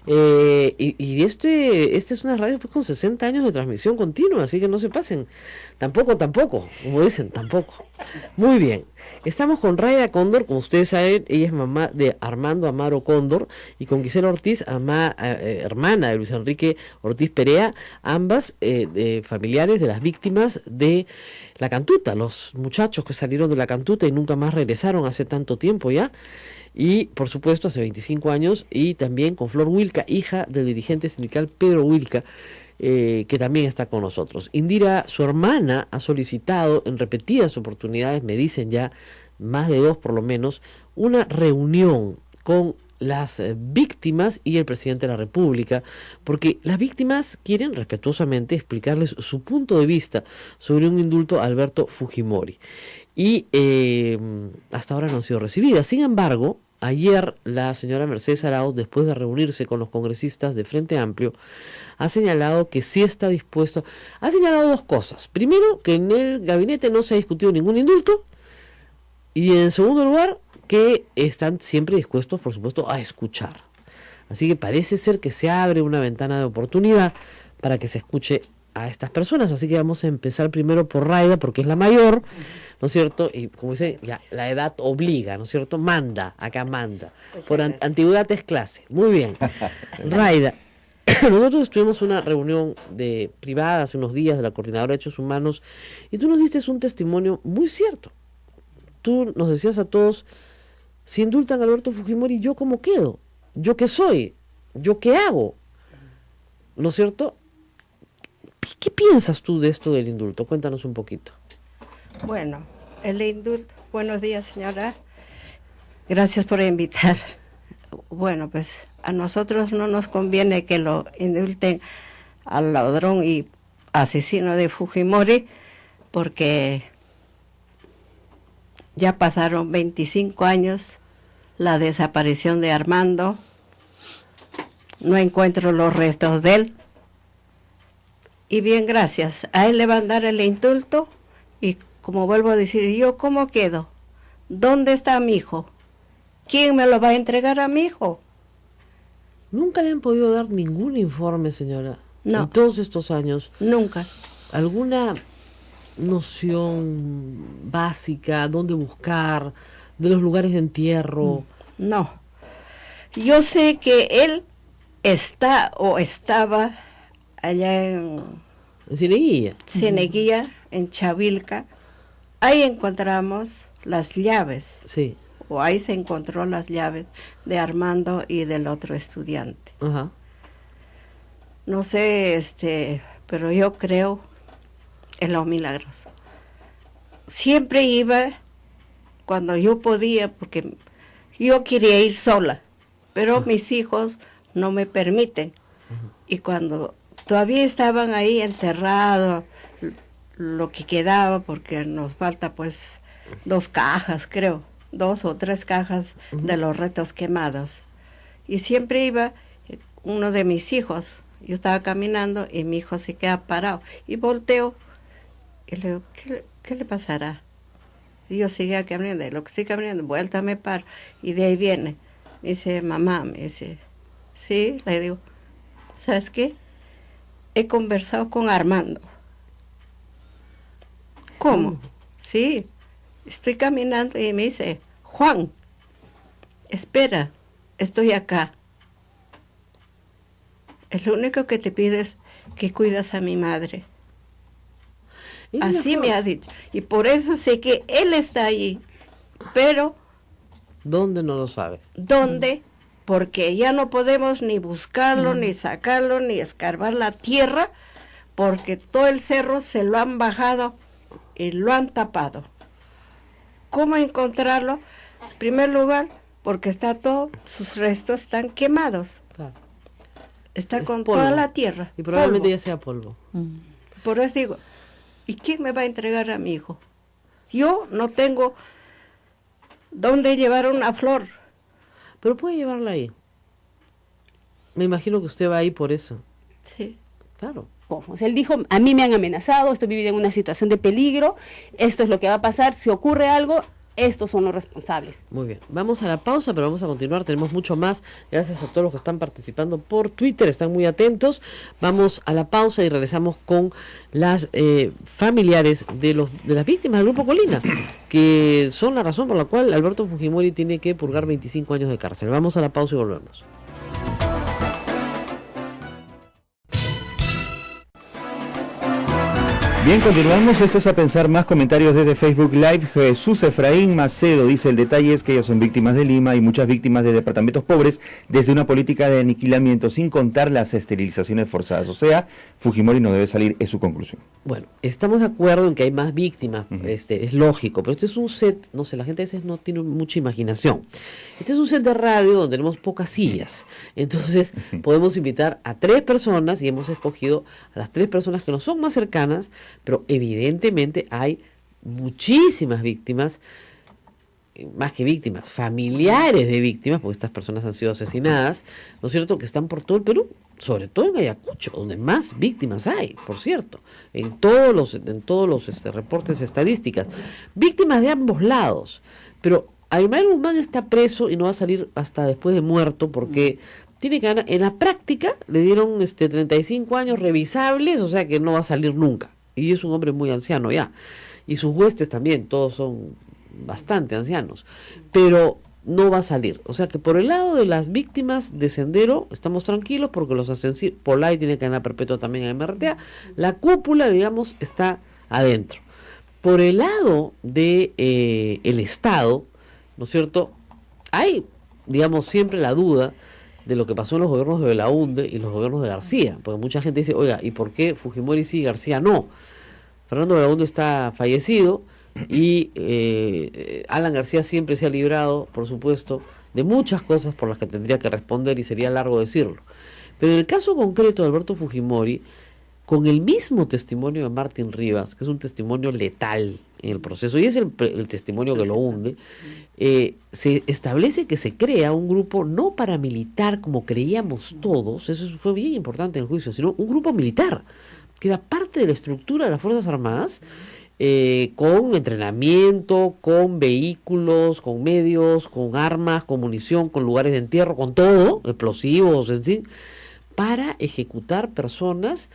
Speaker 8: Y esta es una radio pues, con 60 años de transmisión continua, así que no se pasen. Tampoco, como dicen, tampoco. Muy bien. Estamos con Raida Cóndor, como ustedes saben, ella es mamá de Armando Amaro Cóndor, y con Gisela Ortiz, hermana de Luis Enrique Ortiz Perea, ambas familiares de las víctimas de la Cantuta, los muchachos que salieron de la Cantuta y nunca más regresaron hace tanto tiempo ya. Y por supuesto hace 25 años, y también con Flor Wilca, hija del dirigente sindical Pedro Wilca, que también está con nosotros. Indira, su hermana, ha solicitado en repetidas oportunidades, me dicen ya más de 2 por lo menos, una reunión con las víctimas y el presidente de la República, porque las víctimas quieren respetuosamente explicarles su punto de vista sobre un indulto a Alberto Fujimori. Y hasta ahora no han sido recibidas. Sin embargo, ayer la señora Mercedes Arauz, después de reunirse con los congresistas de Frente Amplio, ha señalado que sí está dispuesto. Ha señalado 2 cosas. Primero, que en el gabinete no se ha discutido ningún indulto. Y en segundo lugar, que están siempre dispuestos, por supuesto, a escuchar. Así que parece ser que se abre una ventana de oportunidad para que se escuche a estas personas. Así que vamos a empezar primero por Raida, porque es la mayor, ¿no es cierto? Y como dicen, ya, la edad obliga, ¿no es cierto? Manda, acá manda. Por antigüedad es clase. Muy bien. Raida, nosotros tuvimos una reunión privada hace unos días de la Coordinadora de Derechos Humanos y tú nos diste un testimonio muy cierto. Tú nos decías a todos, si indultan a Alberto Fujimori, ¿yo cómo quedo? ¿Yo qué soy? ¿Yo qué hago? ¿No es cierto? ¿Qué piensas tú de esto del indulto? Cuéntanos un poquito.
Speaker 6: Bueno, el indulto. Buenos días, señora. Gracias por invitar. Bueno, pues a nosotros no nos conviene que lo indulten al ladrón y asesino de Fujimori, porque ya pasaron 25 años la desaparición de Armando. No encuentro los restos de él. Y bien, gracias. A él le van a dar el indulto y, como vuelvo a decir, ¿yo cómo quedo? ¿Dónde está mi hijo? ¿Quién me lo va a entregar a mi hijo?
Speaker 8: Nunca le han podido dar ningún informe, señora.
Speaker 6: No.
Speaker 8: En todos estos años.
Speaker 6: Nunca.
Speaker 8: ¿Alguna noción básica, dónde buscar, de los lugares de entierro?
Speaker 6: No. Yo sé que él está o estaba allá en
Speaker 8: Cieneguilla.
Speaker 6: Cieneguilla, en Chavilca. Ahí encontramos las llaves.
Speaker 8: Sí.
Speaker 6: O ahí se encontró las llaves de Armando y del otro estudiante.
Speaker 8: Ajá.
Speaker 6: No sé, pero yo creo en los milagros. Siempre iba cuando yo podía, porque yo quería ir sola, pero mis hijos no me permiten. Y cuando todavía estaban ahí enterrados, lo que quedaba, porque nos falta pues 2 cajas, creo, 2 o 3 cajas de los restos quemados. Y siempre iba uno de mis hijos, yo estaba caminando y mi hijo se queda parado. Y volteo y le digo, ¿qué le pasará? Y yo seguía caminando, y lo que estoy caminando, vuelta me paro. Y de ahí viene, me dice, mamá, me dice, sí, le digo, ¿sabes qué? He conversado con Armando. ¿Cómo? Sí, estoy caminando y me dice, Juan, espera, estoy acá. Es lo único que te pido es que cuidas a mi madre. Así me ha dicho. Y por eso sé que él está allí. Pero...
Speaker 8: ¿dónde? No lo sabe.
Speaker 6: ¿Dónde? Porque ya no podemos ni buscarlo, ni sacarlo, ni escarbar la tierra, porque todo el cerro se lo han bajado y lo han tapado. ¿Cómo encontrarlo? En primer lugar, porque está todo, sus restos están quemados.
Speaker 8: Claro.
Speaker 6: Está
Speaker 8: Es
Speaker 6: con
Speaker 8: polvo.
Speaker 6: toda la tierra.
Speaker 8: Y probablemente
Speaker 6: polvo.
Speaker 8: ya sea polvo.
Speaker 6: Por eso digo, ¿y quién me va a entregar a mi hijo? Yo no tengo dónde llevar una flor.
Speaker 8: Pero puede llevarla ahí. Me imagino que usted va ahí por eso.
Speaker 6: Sí.
Speaker 8: Claro.
Speaker 10: O sea, él dijo, a mí me han amenazado, estoy viviendo en una situación de peligro, esto es lo que va a pasar, si ocurre algo, estos son los responsables.
Speaker 8: Muy bien, vamos a la pausa, pero vamos a continuar, tenemos mucho más, gracias a todos los que están participando por Twitter, están muy atentos. Vamos a la pausa y regresamos con las familiares de las víctimas del Grupo Colina, que son la razón por la cual Alberto Fujimori tiene que purgar 25 años de cárcel. Vamos a la pausa y volvemos.
Speaker 1: Bien, continuamos. Esto es A Pensar Más. Comentarios desde Facebook Live. Jesús Efraín Macedo dice: el detalle es que ellas son víctimas de Lima y muchas víctimas de departamentos pobres desde una política de aniquilamiento, sin contar las esterilizaciones forzadas. O sea, Fujimori no debe salir, es su conclusión.
Speaker 8: Bueno, estamos de acuerdo en que hay más víctimas, es lógico, pero este es un set, no sé, la gente a veces no tiene mucha imaginación. Este es un set de radio donde tenemos pocas sillas, entonces podemos invitar a 3 personas y hemos escogido a las 3 personas que nos son más cercanas, pero evidentemente hay muchísimas víctimas, más que víctimas, familiares de víctimas, porque estas personas han sido asesinadas, ¿no es cierto?, que están por todo el Perú, sobre todo en Ayacucho, donde más víctimas hay, por cierto, en todos los reportes estadísticas, víctimas de ambos lados, pero Aymar Guzmán está preso y no va a salir hasta después de muerto, porque tiene que ganar, en la práctica le dieron 35 años revisables, o sea que no va a salir nunca, y es un hombre muy anciano ya, y sus huestes también, todos son bastante ancianos, pero no va a salir. O sea que por el lado de las víctimas de Sendero estamos tranquilos porque los asesinos, Polay tiene cadena perpetua también en MRTA, la cúpula, digamos, está adentro. Por el lado de el Estado, ¿no es cierto? Hay, digamos, siempre la duda de lo que pasó en los gobiernos de Belaúnde y los gobiernos de García, porque mucha gente dice, oiga, ¿y por qué Fujimori sí y García no? Fernando Belaúnde está fallecido y Alan García siempre se ha librado, por supuesto, de muchas cosas por las que tendría que responder y sería largo decirlo. Pero en el caso concreto de Alberto Fujimori, con el mismo testimonio de Martín Rivas, que es un testimonio letal en el proceso, y es el testimonio que lo hunde, se establece que se crea un grupo no paramilitar como creíamos todos, eso fue bien importante en el juicio, sino un grupo militar, que era parte de la estructura de las Fuerzas Armadas, con entrenamiento, con vehículos, con medios, con armas, con munición, con lugares de entierro, con todo, explosivos, en sí, para ejecutar personas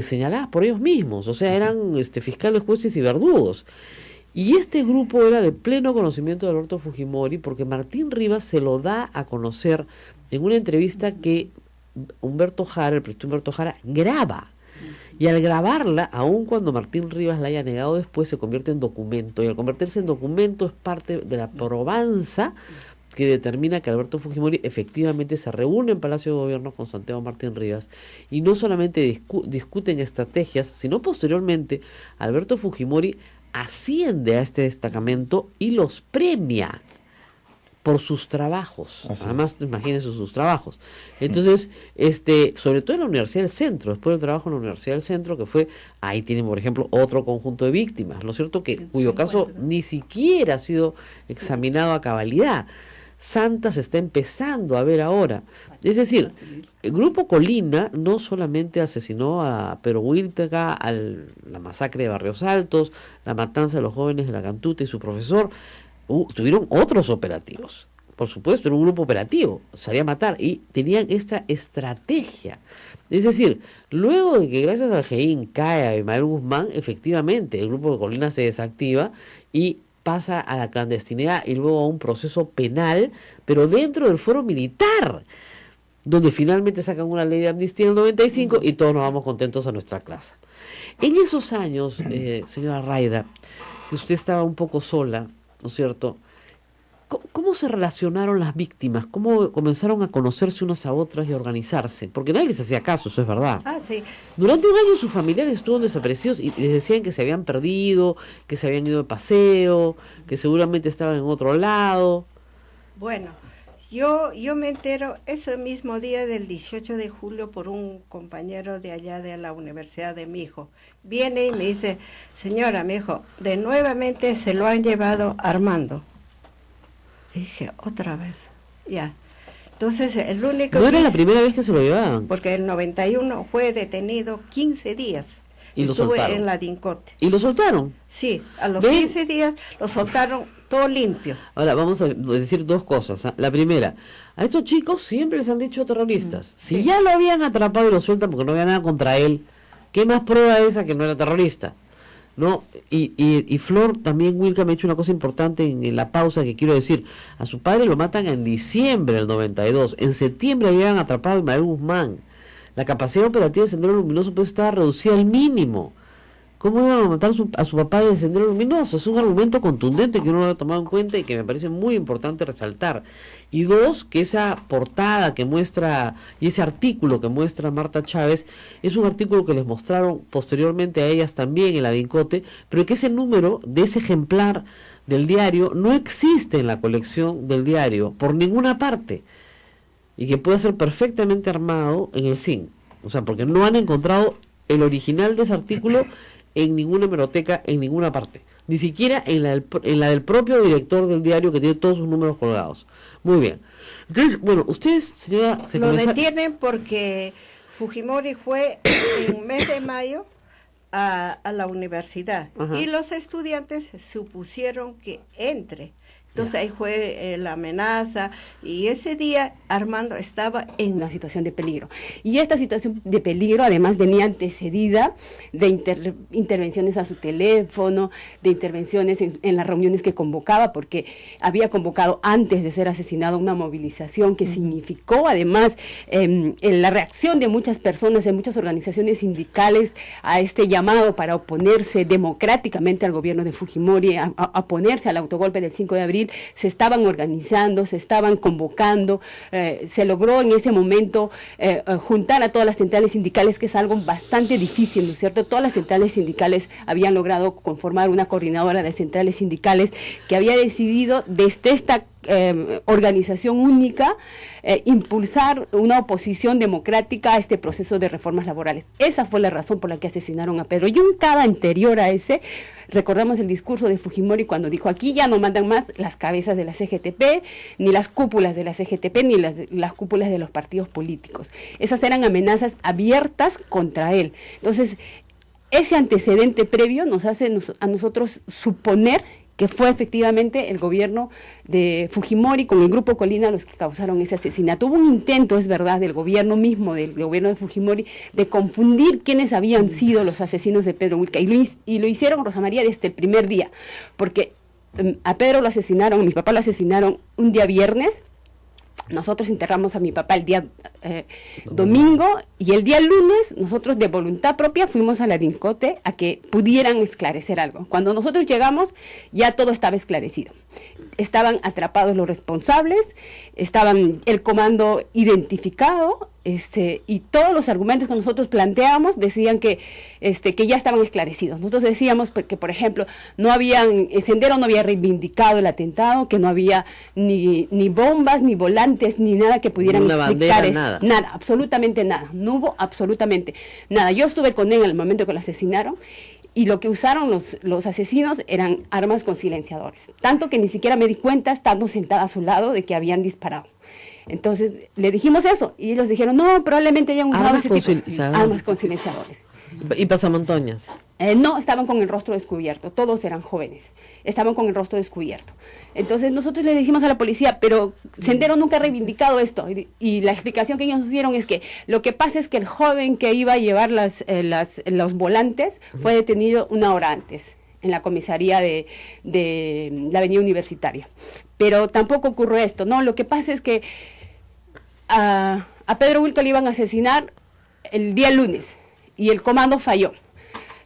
Speaker 8: señaladas por ellos mismos, o sea, eran fiscales, jueces y verdugos. Y este grupo era de pleno conocimiento de Alberto Fujimori porque Martín Rivas se lo da a conocer en una entrevista que Humberto Jara, el periodista Humberto Jara, graba. Y al grabarla, aun cuando Martín Rivas la haya negado después, se convierte en documento. Y al convertirse en documento es parte de la probanza que determina que Alberto Fujimori efectivamente se reúne en Palacio de Gobierno con Santiago Martín Rivas y no solamente discuten estrategias, sino posteriormente Alberto Fujimori asciende a este destacamento y los premia por sus trabajos. Además, imagínense sus trabajos. Entonces, sobre todo en la Universidad del Centro, después del trabajo en la Universidad del Centro, que fue, ahí tienen, por ejemplo, otro conjunto de víctimas, ¿no es cierto? Cuyo caso ni siquiera ha sido examinado a cabalidad. Santa se está empezando a ver ahora. Es decir, el Grupo Colina no solamente asesinó a Pedro Huilca, la masacre de Barrios Altos, la matanza de los jóvenes de la Cantuta y su profesor, tuvieron otros operativos. Por supuesto, era un grupo operativo, salía a matar y tenían esta estrategia. Es decir, luego de que gracias al GEIN cae a Abimael Guzmán, efectivamente el Grupo de Colina se desactiva y pasa a la clandestinidad y luego a un proceso penal, pero dentro del foro militar, donde finalmente sacan una ley de amnistía en el 95 y todos nos vamos contentos a nuestra casa. En esos años, señora Rayda, que usted estaba un poco sola, ¿no es cierto? ¿Cómo se relacionaron las víctimas? ¿Cómo comenzaron a conocerse unas a otras y a organizarse? Porque nadie les hacía caso, eso es verdad.
Speaker 6: Sí.
Speaker 8: Durante un año sus familiares estuvieron desaparecidos y les decían que se habían perdido, que se habían ido de paseo, que seguramente estaban en otro lado.
Speaker 6: Bueno, yo me entero ese mismo día del 18 de julio por un compañero de allá de la universidad de mi hijo. Viene y me dice, señora, mi hijo, de nuevamente se lo han llevado Armando. Dije, otra vez, ya. Entonces, el único...
Speaker 8: No era la primera vez que se lo llevaban.
Speaker 6: Porque el 91 fue detenido 15 días.
Speaker 8: Y lo
Speaker 6: Estuve
Speaker 8: soltaron.
Speaker 6: en la Dincote.
Speaker 8: ¿Y lo soltaron?
Speaker 6: Sí, a los 15 días lo soltaron todo limpio.
Speaker 8: Ahora, vamos a decir dos cosas. La primera, a estos chicos siempre les han dicho terroristas. Si ya lo habían atrapado y lo sueltan porque no había nada contra él, ¿qué más prueba esa que no era terrorista? ¿No? Y Flor, también Huilca me ha hecho una cosa importante en la pausa que quiero decir. A su padre lo matan en diciembre del 92. En septiembre habían atrapado a Imael Guzmán. La capacidad operativa de Sendero Luminoso pues estaba reducida al mínimo. ¿Cómo iban a matar a su papá de Sendero Luminoso? Es un argumento contundente que uno lo ha tomado en cuenta y que me parece muy importante resaltar. Y dos, que esa portada que muestra, y ese artículo que muestra Marta Chávez, es un artículo que les mostraron posteriormente a ellas también en la Dincote, pero que ese número de ese ejemplar del diario no existe en la colección del diario por ninguna parte. Y que puede ser perfectamente armado en el CIN. O sea, porque no han encontrado el original de ese artículo en ninguna hemeroteca, en ninguna parte. Ni siquiera en la del propio director del diario que tiene todos sus números colgados. Muy bien. Entonces, bueno, ustedes, señora...
Speaker 6: Lo detienen porque Fujimori fue en mes de mayo a la universidad. Ajá. Y los estudiantes supusieron que entre. Entonces ahí fue la amenaza, y ese día Armando estaba en una situación de peligro. Y esta situación de peligro además venía antecedida de intervenciones a su teléfono, de intervenciones en las reuniones que convocaba, porque había convocado antes de ser asesinado una movilización que significó además la reacción de muchas personas, de muchas organizaciones sindicales a este llamado para oponerse democráticamente al gobierno de Fujimori, a oponerse al autogolpe del 5 de abril. Se estaban organizando, se estaban convocando, se logró en ese momento juntar a todas las centrales sindicales, que es algo bastante difícil, ¿no es cierto? Todas las centrales sindicales habían logrado conformar una coordinadora de centrales sindicales que había decidido desde esta organización única impulsar una oposición democrática a este proceso de reformas laborales. Esa fue la razón por la que asesinaron a Pedro. Y un cada anterior a ese, recordamos el discurso de Fujimori cuando dijo: aquí ya no mandan más las cabezas de la CGTP, ni las cúpulas de la CGTP, ni las cúpulas de los partidos políticos. Esas eran amenazas abiertas contra él. Entonces, ese antecedente previo nos hace a nosotros suponer que fue efectivamente el gobierno de Fujimori con el Grupo Colina los que causaron ese asesinato. Hubo un intento, es verdad, del gobierno mismo, del gobierno de Fujimori, de confundir quiénes habían sido los asesinos de Pedro Wilca, y lo hicieron, Rosa María, desde el primer día, porque a Pedro lo asesinaron, a mi papá lo asesinaron un día viernes. Nosotros enterramos a mi papá el día domingo, y el día lunes nosotros de voluntad propia fuimos a la DINCOTE a que pudieran esclarecer algo. Cuando nosotros llegamos ya todo estaba esclarecido. Estaban atrapados los responsables, estaban el comando identificado, y todos los argumentos que nosotros planteábamos decían que ya estaban esclarecidos. Nosotros decíamos que, por ejemplo, Sendero no había reivindicado el atentado, que no había ni bombas, ni volantes, ni nada que pudieran explicar eso. Nada, absolutamente nada. No hubo absolutamente nada. Yo estuve con él en el momento que lo asesinaron, y lo que usaron los asesinos eran armas con silenciadores. Tanto que ni siquiera me di cuenta, estando sentada a su lado, de que habían disparado. Entonces le dijimos eso, y ellos dijeron: no, probablemente hayan usado ese tipo de armas con silenciadores.
Speaker 8: ¿Y pasamontañas?
Speaker 10: No, estaban con el rostro descubierto, todos eran jóvenes, estaban con el rostro descubierto. Entonces nosotros le dijimos a la policía: pero Sendero nunca ha reivindicado esto, y la explicación que ellos nos dieron es que lo que pasa es que el joven que iba a llevar los volantes fue detenido una hora antes en la comisaría de la Avenida Universitaria. Pero tampoco ocurrió esto, ¿no? Lo que pasa es que a Pedro Wilca le iban a asesinar el día lunes, y el comando falló.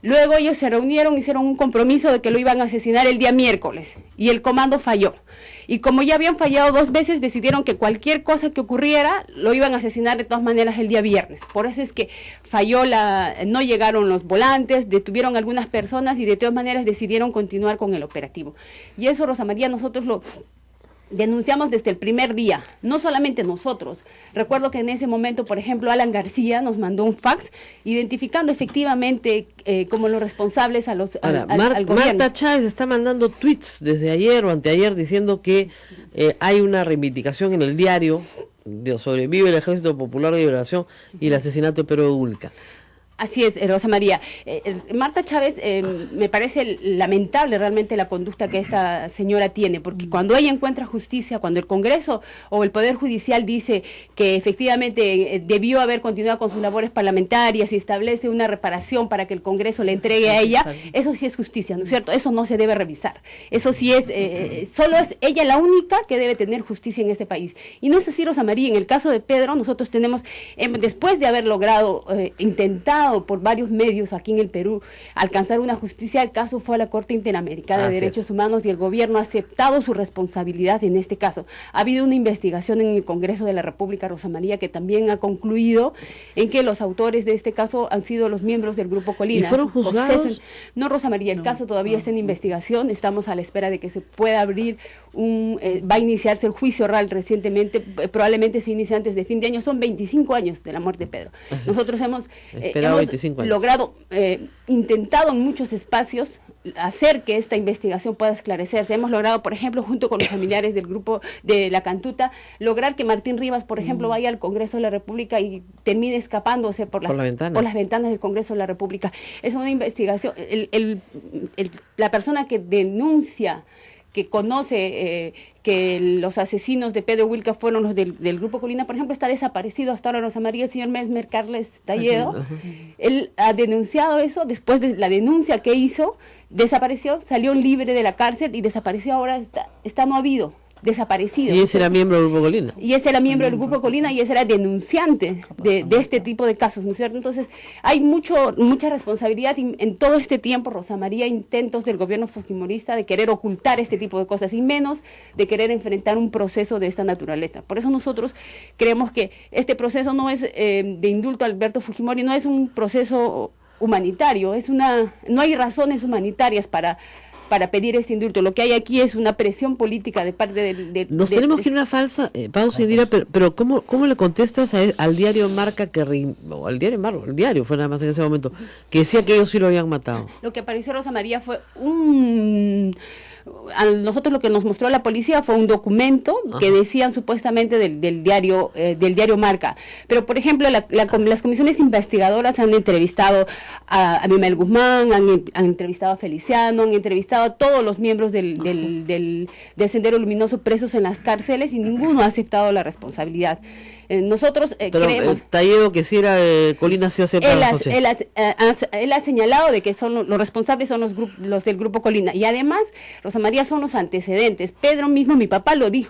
Speaker 10: Luego ellos se reunieron, hicieron un compromiso de que lo iban a asesinar el día miércoles, y el comando falló. Y como ya habían fallado 2 veces, decidieron que cualquier cosa que ocurriera lo iban a asesinar de todas maneras el día viernes. Por eso es que falló no llegaron los volantes, detuvieron algunas personas, y de todas maneras decidieron continuar con el operativo. Y eso, Rosa María, nosotros lo denunciamos desde el primer día, no solamente nosotros. Recuerdo que en ese momento, por ejemplo, Alan García nos mandó un fax identificando efectivamente como los responsables al gobierno.
Speaker 8: Marta Chávez está mandando tweets desde ayer o anteayer diciendo que hay una reivindicación en el diario de Sobrevive el Ejército Popular de Liberación y el asesinato de Pedro Wilca.
Speaker 10: Así es, Rosa María. Marta Chávez, me parece lamentable realmente la conducta que esta señora tiene, porque cuando ella encuentra justicia, cuando el Congreso o el Poder Judicial dice que efectivamente debió haber continuado con sus labores parlamentarias y establece una reparación para que el Congreso le entregue a ella, eso sí es justicia, ¿no es cierto? Eso no se debe revisar. Eso sí es, solo es ella la única que debe tener justicia en este país. Y no es así, Rosa María. En el caso de Pedro, nosotros tenemos, después de haber logrado, intentado por varios medios aquí en el Perú alcanzar una justicia, el caso fue a la Corte Interamericana de Derechos Humanos, y el gobierno ha aceptado su responsabilidad en este caso. Ha habido una investigación en el Congreso de la República, Rosa María, que también ha concluido en que los autores de este caso han sido los miembros del Grupo Colina.
Speaker 8: ¿Y fueron juzgados?
Speaker 10: No, Rosa María, el caso todavía está en investigación. Estamos a la espera de que se pueda abrir va a iniciarse el juicio oral recientemente, probablemente se inicie antes de fin de año. Son 25 años de la muerte de Pedro. Nosotros hemos logrado, intentado en muchos espacios hacer que esta investigación pueda esclarecerse. Hemos logrado, por ejemplo, junto con los familiares del grupo de la Cantuta, lograr que Martín Rivas, por ejemplo, vaya al Congreso de la República y termine escapándose por las ventanas del Congreso de la República. Es una investigación. La persona que denuncia que conoce que los asesinos de Pedro Wilca fueron los del Grupo Colina, por ejemplo, está desaparecido hasta ahora Rosa María, el señor Mesmer Carles Talledo. Él ha denunciado eso, después de la denuncia que hizo, desapareció, salió libre de la cárcel y desapareció, ahora está no habido. Desaparecido.
Speaker 8: Y ese era miembro del Grupo Colina.
Speaker 10: Y ese era miembro del Grupo Colina y ese era denunciante de este tipo de casos, ¿no es cierto? Entonces, hay mucha responsabilidad en todo este tiempo, Rosa María, intentos del gobierno fujimorista de querer ocultar este tipo de cosas y menos de querer enfrentar un proceso de esta naturaleza. Por eso nosotros creemos que este proceso no es de indulto a Alberto Fujimori, no es un proceso humanitario, no hay razones humanitarias para pedir este indulto. Lo que hay aquí es una presión política de parte
Speaker 8: Nos tenemos que ir a una falsa pausa, Indira, pero ¿cómo le contestas al diario Marca, o al diario Marca, el diario fue nada más en ese momento, que decía que ellos sí lo habían matado?
Speaker 10: Lo que apareció Rosa María fue a nosotros lo que nos mostró la policía fue un documento que decían supuestamente del diario Marca, pero por ejemplo las comisiones investigadoras han entrevistado a Mimel Guzmán, han entrevistado a Feliciano, han entrevistado a todos los miembros del Sendero Luminoso presos en las cárceles y ninguno ha aceptado la responsabilidad. Nosotros creemos...
Speaker 8: Talledo, que si era Colina, se hace
Speaker 10: él ha señalado de que son los responsables son los del Grupo Colina y además Rosa María son los antecedentes. Pedro mismo, mi papá lo dijo.